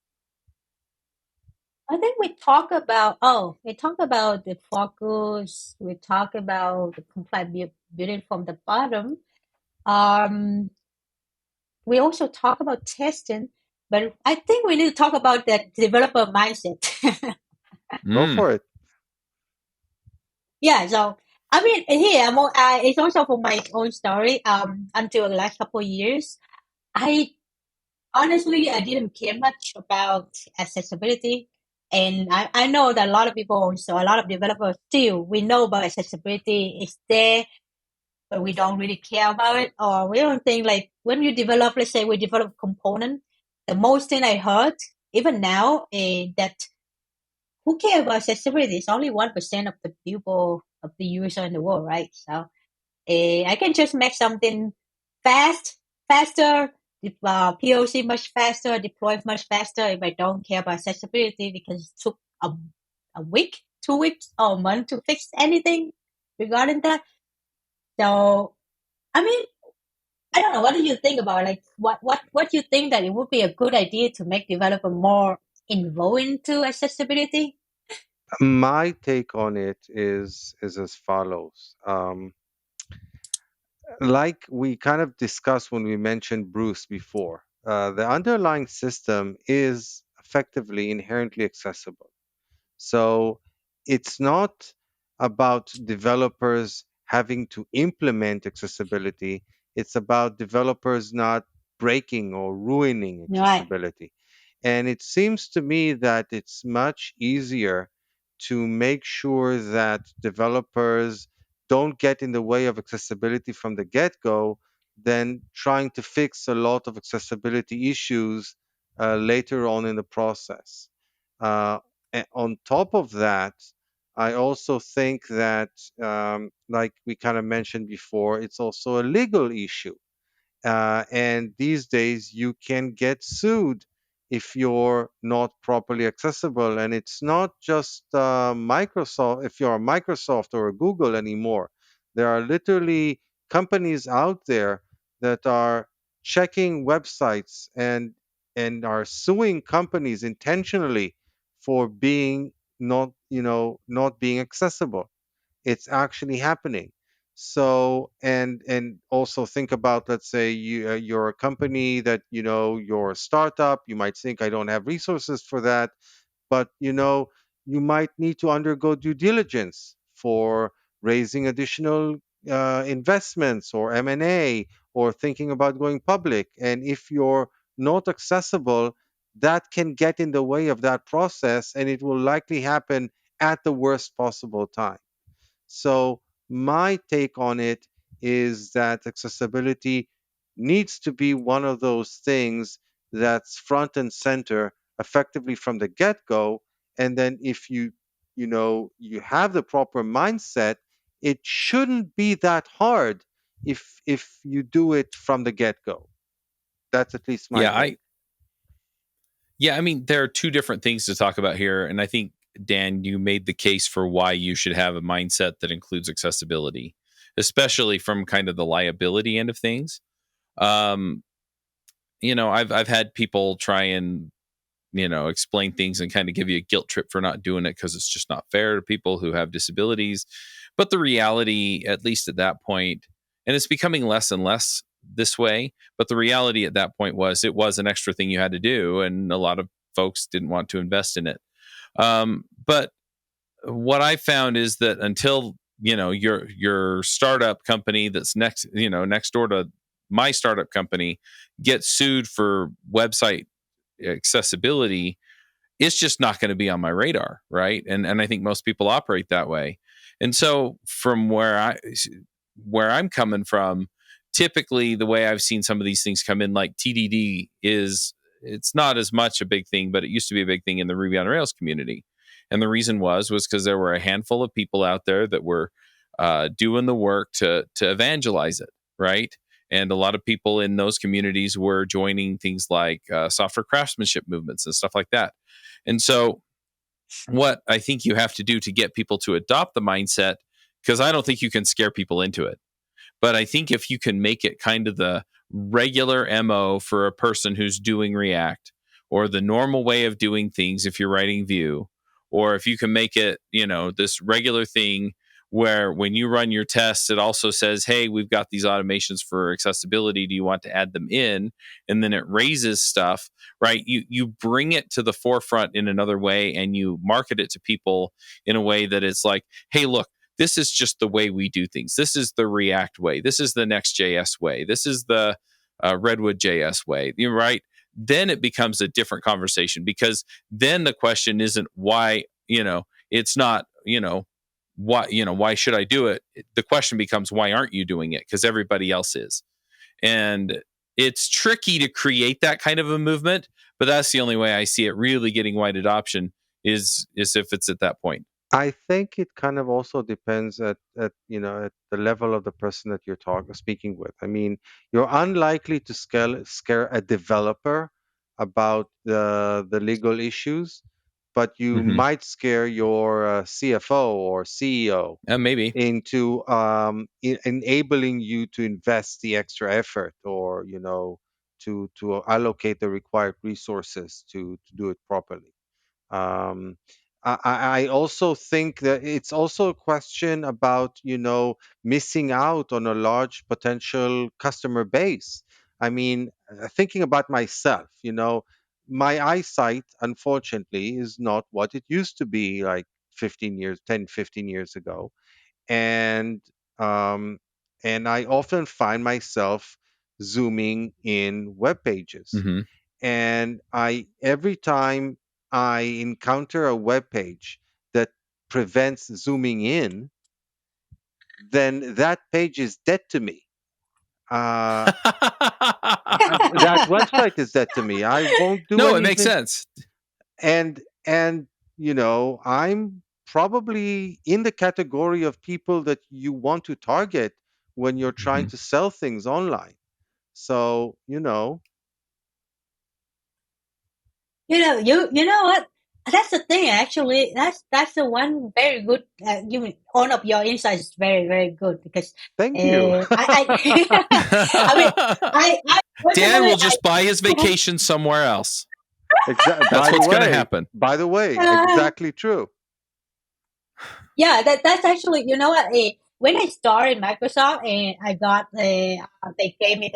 I think we talk about the focus. We talk about the complete building from the bottom. We also talk about testing, but I think we need to talk about that developer mindset. Go for it. Yeah, so I mean, here it's also for my own story. Until the last couple of years, I honestly I didn't care much about accessibility, and I know that a lot of people, also a lot of developers still, we know about accessibility is there, but we don't really care about it, or we don't think like when you develop, let's say we develop component, the most thing I heard even now that who cares about accessibility? It's only 1% of the people of the user in the world, right? So I can just make something fast, faster, POC much faster, deploy much faster if I don't care about accessibility because it took a week, 2 weeks, or a month to fix anything regarding that. So, I mean, I don't know. What do you think about like what you think that it would be a good idea to make developer more involved into accessibility? My take on it is as follows. Like we kind of discussed when we mentioned Bruce before, the underlying system is effectively inherently accessible. So it's not about developers having to implement accessibility. It's about developers not breaking or ruining Right. accessibility. And it seems to me that it's much easier to make sure that developers don't get in the way of accessibility from the get go than trying to fix a lot of accessibility issues later on in the process. Uh, on top of that, I also think that, like we kind of mentioned before, it's also a legal issue. And these days, you can get sued if you're not properly accessible. And it's not just Microsoft, if you're a Microsoft or a Google anymore. There are literally companies out there that are checking websites and are suing companies intentionally for being not being accessible. It's actually happening. So and also think about, let's say you're a company that you're a startup. You might think, I don't have resources for that, but you might need to undergo due diligence for raising additional investments or M&A, or thinking about going public. And if you're not accessible, that can get in the way of that process, and it will likely happen at the worst possible time. So my take on it is that accessibility needs to be one of those things that's front and center effectively from the get-go. And then if you have the proper mindset, it shouldn't be that hard if you do it from the get-go. That's at least my Yeah, take. I mean, there are two different things to talk about here, and I think Dan, you made the case for why you should have a mindset that includes accessibility, especially from kind of the liability end of things. Um, I've had people try and explain things and kind of give you a guilt trip for not doing it because it's just not fair to people who have disabilities. But the reality, at least at that point, and it's becoming less and less this way, but the reality at that point was it was an extra thing you had to do, and a lot of folks didn't want to invest in it. But what I found is that until your startup company that's next door to my startup company gets sued for website accessibility, it's just not going to be on my radar, right? And I think most people operate that way. And so from where I'm coming from, typically the way I've seen some of these things come in, like TDD, is it's not as much a big thing, but it used to be a big thing in the Ruby on Rails community. And the reason was because there were a handful of people out there that were doing the work to evangelize it, right? And a lot of people in those communities were joining things like software craftsmanship movements and stuff like that. And so, what I think you have to do to get people to adopt the mindset, because I don't think you can scare people into it, but I think if you can make it kind of the regular MO for a person who's doing React, or the normal way of doing things if you're writing Vue, or if you can make it, this regular thing where when you run your tests, it also says, hey, we've got these automations for accessibility. Do you want to add them in? And then it raises stuff, right? You bring it to the forefront in another way, and you market it to people in a way that it's like, hey, look, this is just the way we do things. This is the React way. This is the Next.js way. This is the Redwood JS way, right? Then it becomes a different conversation, because then the question isn't why, it's not, why should I do it? The question becomes, why aren't you doing it? Because everybody else is. And it's tricky to create that kind of a movement, but that's the only way I see it really getting wide adoption is if it's at that point. I think it kind of also depends at at the level of the person that you're speaking with. I mean, you're unlikely to scare a developer about the legal issues, but you Mm-hmm. might scare your CFO or CEO Maybe. into enabling you to invest the extra effort, or to allocate the required resources to do it properly. um, I also think that it's also a question about missing out on a large potential customer base. I mean, thinking about myself, my eyesight unfortunately is not what it used to be like 15 years 10 15 years ago. And um, and I often find myself zooming in web pages, Mm-hmm. and I every time I encounter a web page that prevents zooming in, then that page is dead to me. Uh, that website is dead to me. I won't do No, it makes anything. sense. And I'm probably in the category of people that you want to target when you're trying Mm-hmm. to sell things online. So. You know what? That's the thing. Actually, that's the one very good. One of your insights is very very good because Thank you. I mean I Dan personally will just buy his vacation somewhere else. Exactly. That's what's going to happen. By the way, I exactly true. Yeah, that's actually, you know what? When I started Microsoft and I got they gave me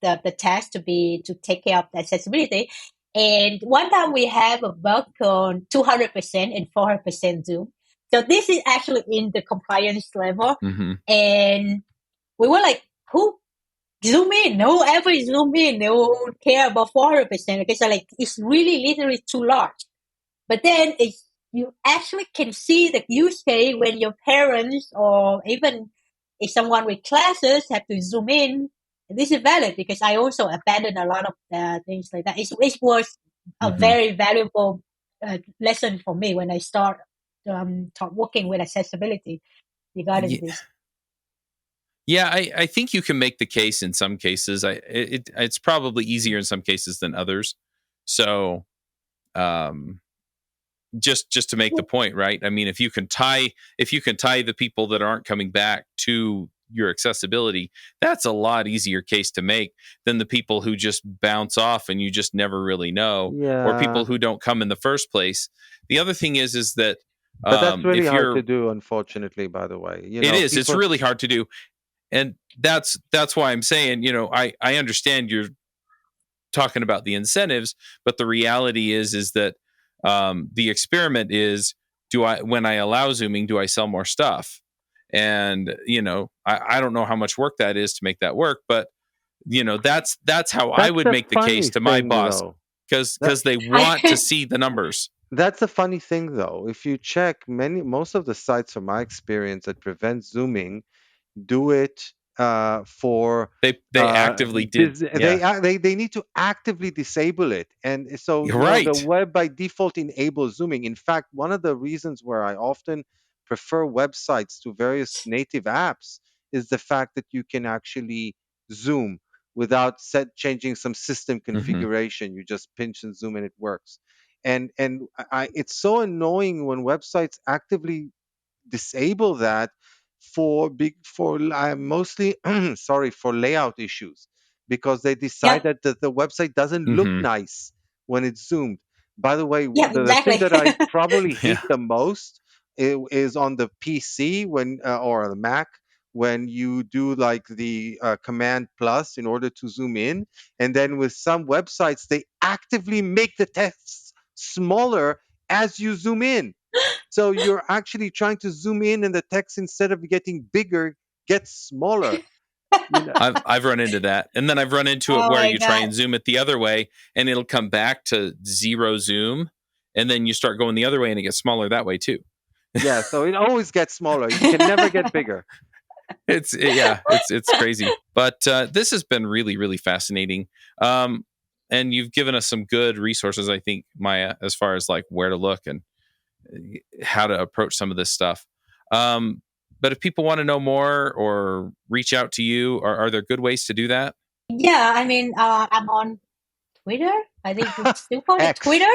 the task to take care of the accessibility. And one time we have a bug on 200% and 400% Zoom. So this is actually in the compliance level. Mm-hmm. And we were like, who zoom in? No ever zoom in. No care about 400% because like it's really literally too large. But then you actually can see the use case when your parents or even if someone with classes have to zoom in. And this is valid because I also abandoned a lot of things like that. It was a Mm-hmm. very valuable lesson for me when I start working with accessibility regarding Yeah, this. yeah. I think you can make the case in some cases. It's probably easier in some cases than others. So, um, just to make the point, right? I mean, if you can tie the people that aren't coming back to your accessibility, that's a lot easier case to make than the people who just bounce off and you just never really know, or people Yeah, who don't come in the first place. The other thing is that but that's really if hard to you're do, unfortunately, by the way. it's People. really hard to do, and that's why I'm saying, I understand you're talking about the incentives, but the reality is that the experiment is, do I, when I allow zooming, do I sell more stuff? And I don't know how much work that is to make that work, but that's how I That's would the make the case funny to my thing, boss, though. That because they want to I see the numbers. that's the funny thing, though. If you check most of the sites, from my experience, that prevent zooming do it for They actively did, yeah. they need to actively disable it. And so You're the right. web by default enables zooming. In fact, one of the reasons where I often prefer websites to various native apps is the fact that you can actually zoom without changing some system Hmm. configuration. You just pinch and zoom and it works. And it's so annoying when websites actively disable that for mostly sorry, for layout issues, because they decide Yep, that the website doesn't look Hmm. nice when it's zoomed. By the way, yep, the thing exactly. that I probably Yeah. hate the most is on the PC, when or the Mac, when you do like the command plus in order to zoom in, and then with some websites they actively make the text smaller as you zoom in, so you're actually trying to zoom in, and the text, instead of getting bigger, gets smaller. You know, I've run into that, and then I've run into it Oh where my you try god. and zoom it the other way, and it'll come back to zero zoom, and then you start going the other way, and it gets smaller that way too. yeah. So it always gets smaller. You can never get bigger. Yeah, it's crazy. But this has been really really fascinating, and you've given us some good resources, I think, Maya, as far as like where to look how to approach some of this stuff. But if people want to know more or reach out to you, are there good ways to do that? Yeah, I mean, I'm on Twitter. I think we still call it X. Twitter.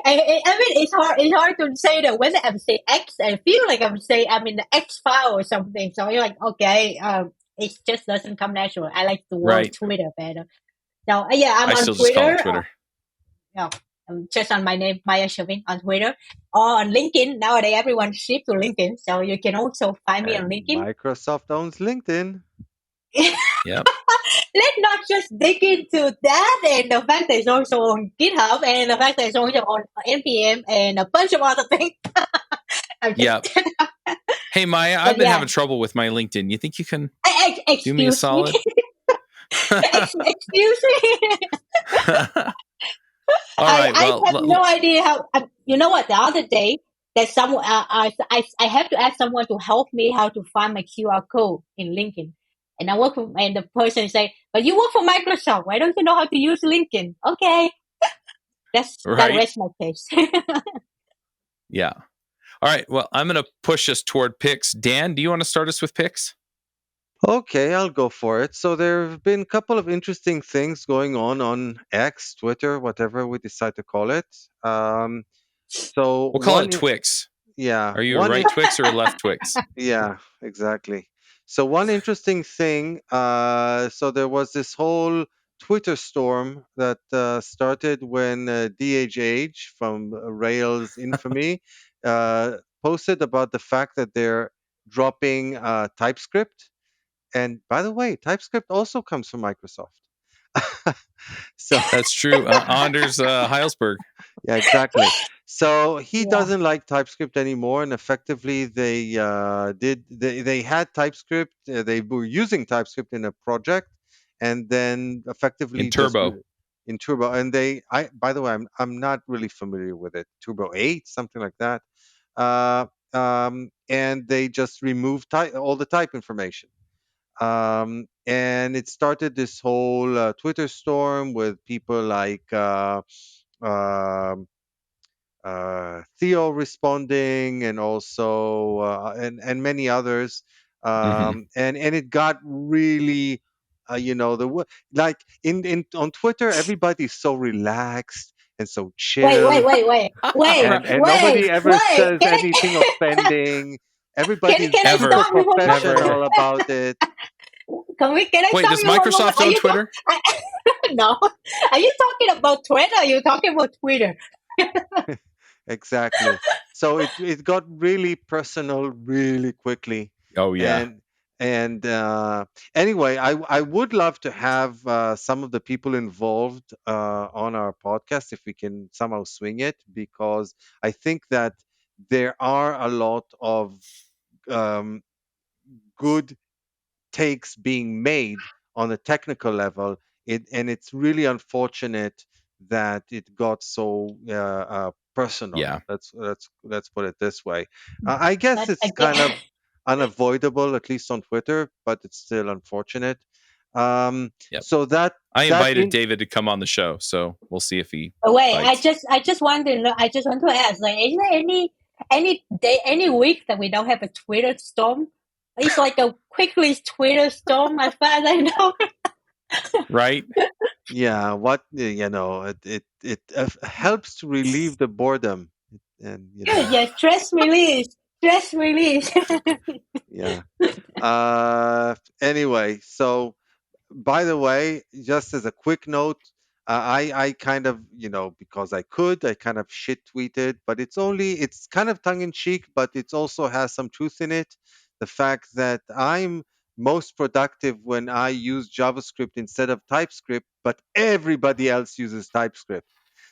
I mean, it's hard to say that when I'm saying X, I feel like I'm saying I'm in the X file or something. So you're like, okay, it just doesn't come natural. I like the word Right. Twitter better. So yeah, I'm I on still just call Twitter. it Twitter. Yeah, just on my name, Maya Shavin on Twitter or on LinkedIn. Nowadays, everyone shift to LinkedIn, so you can also find me on And LinkedIn. Microsoft owns LinkedIn. Yep. Let's not just dig into that and the fact that it's also on GitHub and the fact that it's also on NPM and a bunch of other things. I'm just Yep. Hey, Maya, I've but been yeah, having trouble with my LinkedIn. You think you can do me a excuse me. solid? Excuse me. All right. I Well, have no idea how. You know what? The other day, that someone I have to ask someone to help me how to find my QR code in LinkedIn, and I work for, and the person say, "But you work for Microsoft. Why don't you know how to use LinkedIn?" Okay, that right. rests my case. Yeah. All right. Well, I'm going to push us toward picks. Dan, do you want to start us with picks? Okay, I'll go for it. So there have been a couple of interesting things going on X, Twitter, whatever we decide to call it. So We'll call it Twix. yeah, Are you a right Twix or a left Twix? yeah, exactly. So one interesting thing, so there was this whole Twitter storm that started when DHH from Rails infamy posted about the fact that they're dropping TypeScript. And by the way, TypeScript also comes from Microsoft. So That's true. Anders Heilsberg. yeah, exactly. So he Yeah. doesn't like TypeScript anymore, and effectively they had TypeScript. They were using TypeScript in a project, and then In effectively Turbo. in Turbo. And they, I by the way, I'm not really familiar with it. Turbo 8, something like that. Uh, and they just removed all the type information. And it started this whole Twitter storm with people like um Theo responding, and also and many others, Mm-hmm. and it got really, like in on Twitter, everybody's so relaxed and so Wait, wait, chill, wait, wait, wait, Right. and wait, nobody ever wait. says anything offending. Everybody's Can I super Ever. stop you one moment? Never. professional about it. Can I Wait, stop does you one moment? Microsoft Are own you Twitter? no? Are you talking about Twitter? Or are you talking about Twitter? Exactly. So it got really personal really quickly. Oh, yeah. And anyway, I would love to have some of the people involved on our podcast if we can somehow swing it, because I think that there are a lot of um, good takes being made on a technical level. And it's really unfortunate that it got so personal. Yeah. Let's put it this way. I guess But it's kind again, of unavoidable, at least on Twitter, but it's still unfortunate. Um, Yep. so that I that invited in, David to come on the show, so we'll see if he wait. bites. I just want to know. I just want to ask. Like, is there any day, any week that we don't have a Twitter storm? It's like a quickly Twitter storm, as far as I know. Right? yeah, what it helps to relieve the boredom, and Good. Yeah, stress release. Stress release. yeah. Anyway, so by the way, just as a quick note, I kind of, because I kind of shit tweeted, but it's kind of tongue in cheek, but it also has some truth in it. The fact that I'm most productive when I use JavaScript instead of TypeScript, but everybody else uses TypeScript.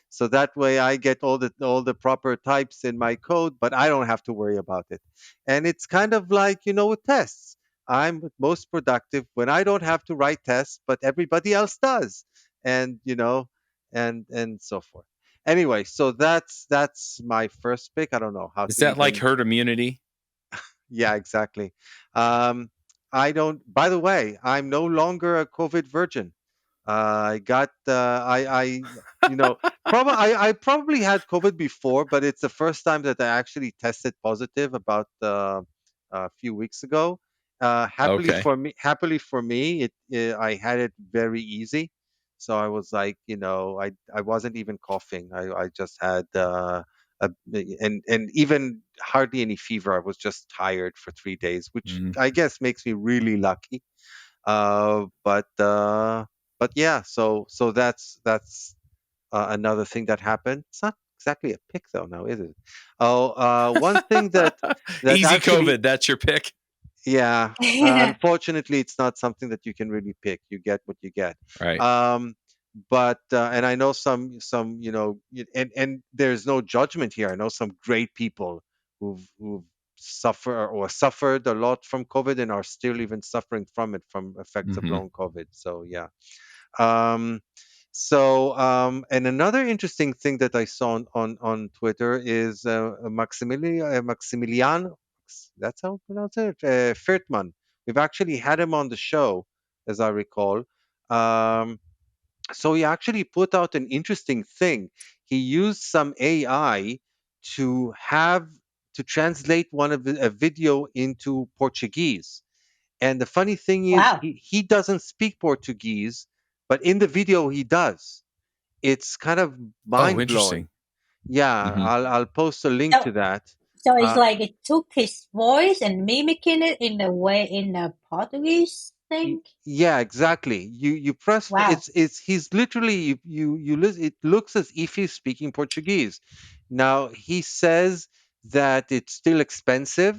So that way I get all the proper types in my code, but I don't have to worry about it. And it's kind of like, with tests. I'm most productive when I don't have to write tests, but everybody else does. And and so forth. Anyway, so that's my first pick. I don't know how Is to that like even. herd immunity? Yeah, exactly. I don't. By the way, I'm no longer a COVID virgin. I got you know, probably I probably had COVID before, but it's the first time that I actually tested positive about a few weeks ago. Okay. Happily for me, I had it very easy. So I was like, I wasn't even coughing. I just had a, and even hardly any fever. I was just tired for 3 days, which Mm. I guess makes me really lucky. Uh, but uh, but yeah, so that's another thing that happened. It's not exactly a pick though, now is it? Oh, one thing that Easy actually, COVID. That's your pick. yeah, unfortunately, it's not something that you can really pick. You get what you get. Right. Um, but and I know some and there's no judgment here. I know some great people who've suffered a lot from COVID and are still even suffering from it, from effects of Hmm. long COVID. So yeah. Um, and another interesting thing that I saw on Twitter is Maximilian. That's how you pronounce it. Firtman. We've actually had him on the show, as I recall. Um, so he actually put out an interesting thing. He used some AI to have to translate a video into Portuguese. And the funny thing is, Wow. he doesn't speak Portuguese, but in the video he does. It's kind of Oh, mind blowing. interesting. Yeah, Hmm. I'll post a link So to that. so it's Uh, like it took his voice and mimicking it in the way in the Portuguese thing. yeah, exactly. You press. Wow. It's he's literally it looks as if he's speaking Portuguese. Now he says that it's still expensive.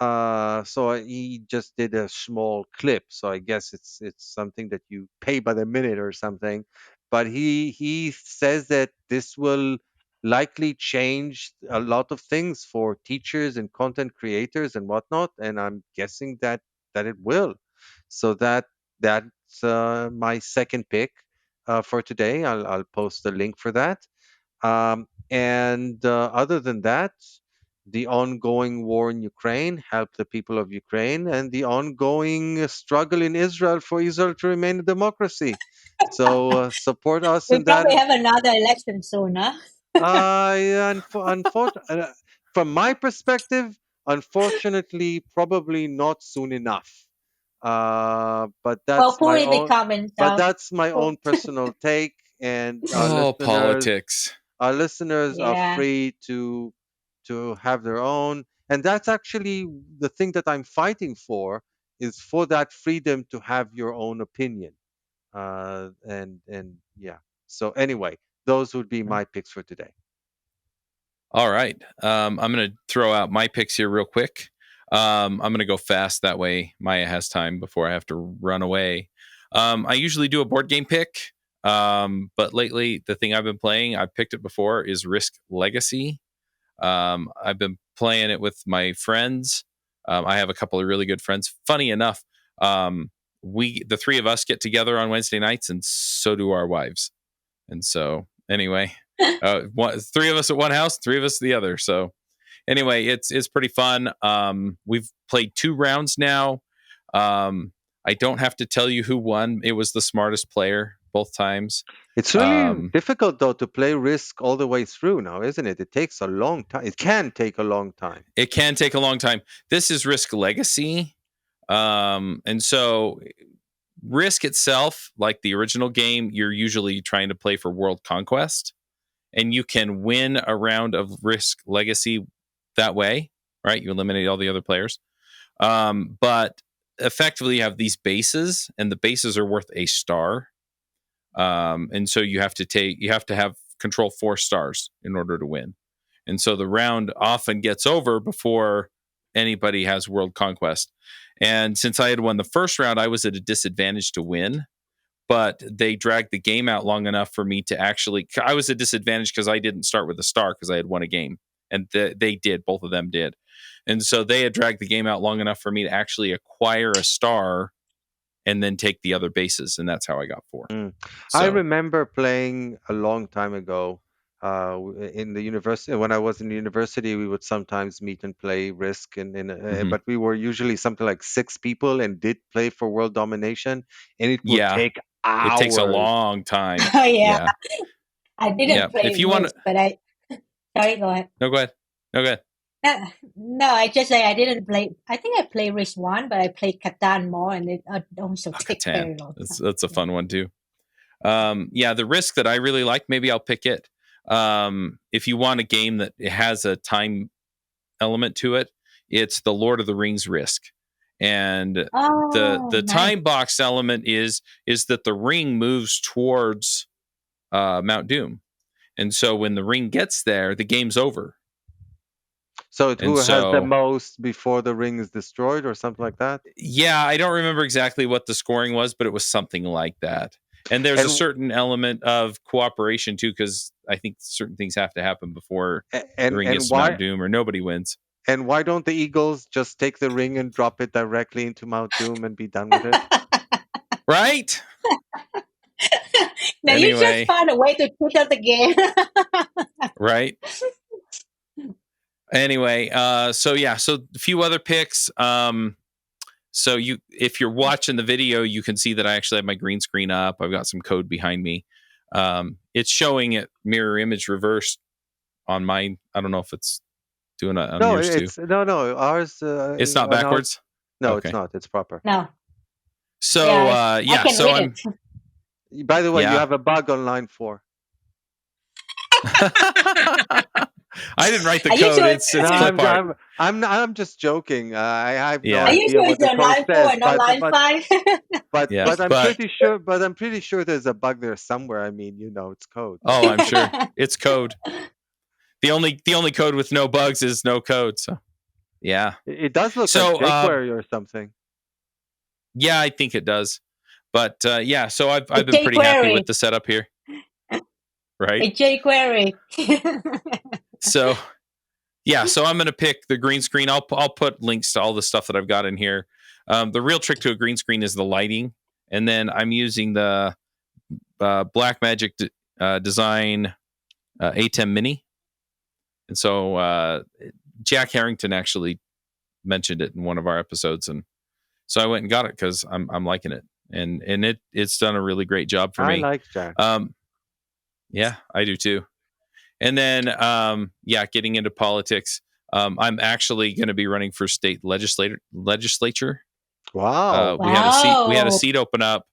He just did a small clip. So I guess it's something that you pay by the minute or something. But he says that this will likely change a lot of things for teachers and content creators and whatnot. And I'm guessing that it will. So that's my second pick for today. I'll post the link for that. And other than that, the ongoing war in Ukraine, help the people of Ukraine, and the ongoing struggle in Israel for Israel to remain a democracy. So support us We in that. probably have another election soon, huh? From my perspective, unfortunately, probably not soon enough. But Well, that's put my in the own. comments. But that's my own personal take, and Oh, politics. our listeners are Yeah. free to have their own. And that's actually the thing that I'm fighting for, is for that freedom to have your own opinion. And yeah. So anyway, those would be my picks for today. All right. I'm going to throw out my picks here real quick. I'm going to go fast. That way Maya has time before I have to run away. I usually do a board game pick. But lately, the thing I've been playing, I've picked it before, is Risk Legacy. I've been playing it with my friends. I have a couple of really good friends. Funny enough, the three of us get together on Wednesday nights, and so do our wives. And so, anyway, three of us at one house, three of us at the other. So, anyway, it's pretty fun. We've played 2 rounds now. I don't have to tell you who won. It was the smartest player both times. It's really Um, difficult though to play Risk all the way through now, isn't it? It takes a long time. It can take a long time. it can take a long time. This is Risk Legacy. And so Risk itself, like the original game, you're usually trying to play for world conquest, and you can win a round of Risk Legacy that way, right? You eliminate all the other players. But effectively, you have these bases, and the bases are worth a star. And so you have to have control 4 stars in order to win. And so the round often gets over before anybody has world conquest. And since I had won the first round, I was at a disadvantage to win, but they dragged the game out long enough for me to actually. I was at a disadvantage because I didn't start with a star because I had won a game, and they did. Both of them did, and so they had dragged the game out long enough for me to actually acquire a star and then take the other bases, and that's how I got 4. Mm. I So remember playing a long time ago in the university. When I was in the university, we would sometimes meet and play Risk, mhm. but we were usually something like 6 people and did play for world domination, and it would Yeah, take It takes a Hours. long time. Yeah. Yeah. I didn't Yeah. play If you want Risk, but I. Sorry, go ahead. No, go ahead. No, go ahead. No, I just say I didn't play. I think I played Risk 1, but I played Catan more, and it also takes very long time. That's a fun one too. Yeah, the Risk that I really like, maybe I'll pick it. If you want a game that has a time element to it, it's the Lord of the Rings Risk. And the nice. time box element is that the ring moves towards Mount Doom. And so when the ring gets there, the game's over. So who has the most before the ring is destroyed or something like that? Yeah, I don't remember exactly what the scoring was, but it was something like that. And there's a certain element of cooperation too, because I think certain things have to happen before the ring gets to Mount Doom, or nobody wins. And why don't the Eagles just take the ring and drop it directly into Mount Doom and be done with it? Right? Now you just find a way to put out the game. Right? Anyway, so a few other picks. So if you're watching the video, you can see that I actually have my green screen up. I've got some code behind me. It's showing it mirror image reversed on mine. I don't know if it's doing it on yours too. No. Ours. It's not backwards. No, okay. It's not. It's proper. No. So I can read it. By the way, you have a bug on line 4. I didn't write the code. Sure I'm just joking. I have no idea. Are you sure it's on line 4 and not line 5? But I'm pretty sure there's a bug there somewhere. I mean, it's code. Oh, I'm sure it's code. The only code with no bugs is no code. So, yeah, it does look like jQuery or something. Yeah, I think it does. But so I've been pretty happy with the setup here. Right? It's jQuery. So I'm going to pick the green screen. I'll put links to all the stuff that I've got in here. The real trick to a green screen is the lighting, and then I'm using the Blackmagic Design A10 Mini. And so Jack Harrington actually mentioned it in one of our episodes, and so I went and got it because I'm liking it, and it's done a really great job for me. I like Jack. Yeah, I do too. And then getting into politics, I'm actually going to be running for state legislature. Wow. We had a seat open up,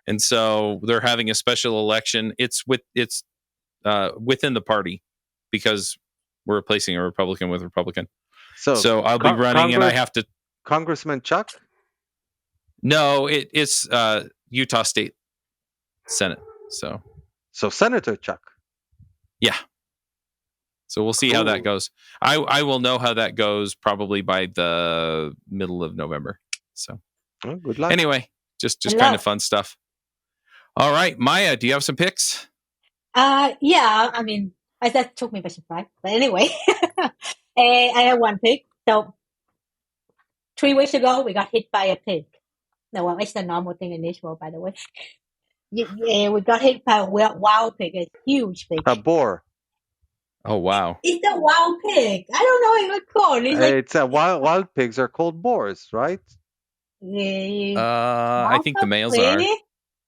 and so they're having a special election. It's within the party because we're replacing a Republican with a Republican. So I'll be running, and I have to. Congressman Chuck? No, it's Utah State Senate. So Senator Chuck. Yeah. So we'll see how that goes. I will know how that goes probably by the middle of November. So good luck. Anyway, just kind of fun stuff. All right, Maya, do you have some picks? Yeah, I mean, that took me by surprise. But anyway, I have one pick. So 3 weeks ago, we got hit by a pig. No, well, it's a normal thing in this world, by the way. Yeah, we got hit by a wild pig, a huge pig. A boar. Oh, wow. It's a wild pig. I don't know what it's called. It's wild pigs are called boars, right? I think the males are.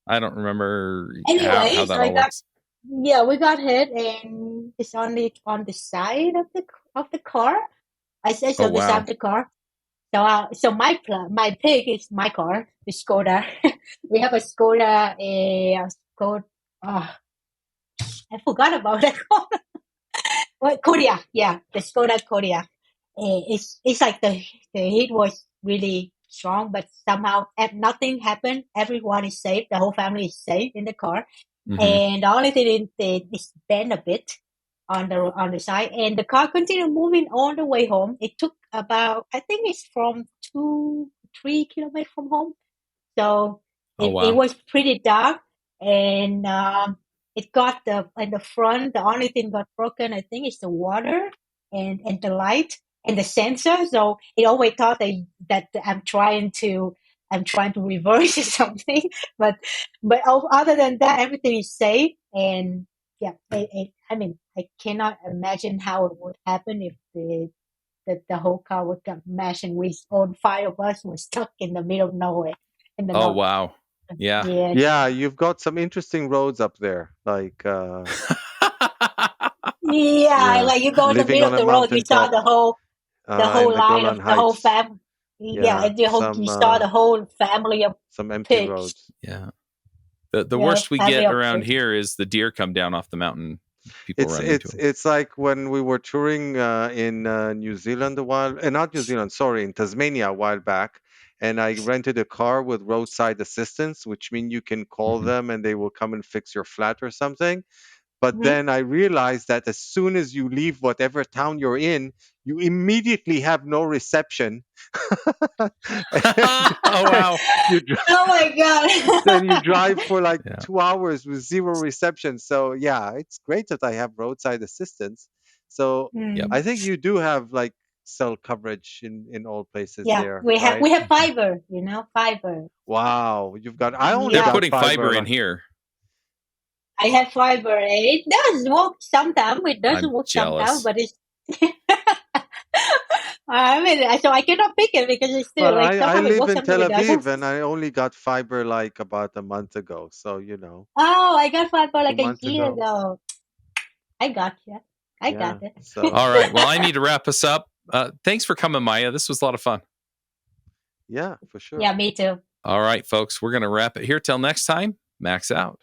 I don't remember how that all works. Yeah, we got hit, and it's on the side of the car. I said so. The side of the car. So my pig is my car, the Skoda. We have a Skoda, I forgot about that. What, Kodiak? Yeah, the Skoda Kodiak. It's like the heat was really strong, but somehow nothing happened. Everyone is safe. The whole family is safe in the car, and the only thing is bent a bit on the side, and the car continued moving all the way home. It took about, I think it's from 2-3 kilometers from home. So it was pretty dark, and it got in the front. The only thing got broken, I think, is the water and the light and the sensor. So it always thought that I'm trying to reverse or something. But other than that, everything is safe. And yeah, I mean, I cannot imagine how it would happen if the whole car would get mashed and we all 5 of us were stuck in the middle of nowhere. Oh, wow. Yeah. Yes. Yeah, you've got some interesting roads up there. Like, Yeah, yeah, like you go in the living middle on of a the road, you saw mountaintop the whole in the line Golan of the whole Heights. family. Yeah, Yeah, and you saw the whole family of some empty pigs. roads. Yeah. The Yeah, worst we family get of around pigs. here is the deer come down off the mountain. People run into them. It's like when we were touring in New Zealand not New Zealand, sorry, in Tasmania a while back, and I rented a car with roadside assistance, which means you can call Mhm. them and they will come and fix your flat or something. But Mhm. then I realized that as soon as you leave whatever town you're in, you immediately have no reception. And Oh, wow. you dri- Oh my god. then you drive for like Yeah. 2 hours with zero reception. So yeah, it's great that I have roadside assistance. So Yep. I think you do have like cell coverage in all places Yeah, there, we right? have fiber, fiber. Wow, you've got. I only They're Yeah, got putting fiber. fiber in Like, here. I have fiber. It does work sometimes. It doesn't I'm work sometimes, jealous. but it's. I mean, so I cannot pick it because it's still well, like I sometimes it live works, in Tel sometimes it Aviv, doesn't. and I only got fiber like about a month ago. So Oh, I got fiber two like a months year ago. ago. I got you. I Yeah. got it. So All right. Well, I need to wrap us up. Thanks for coming, Maya. This was a lot of fun. yeah, for sure. Yeah, me too. All right, folks. We're going to wrap it here. Till next time, Max out.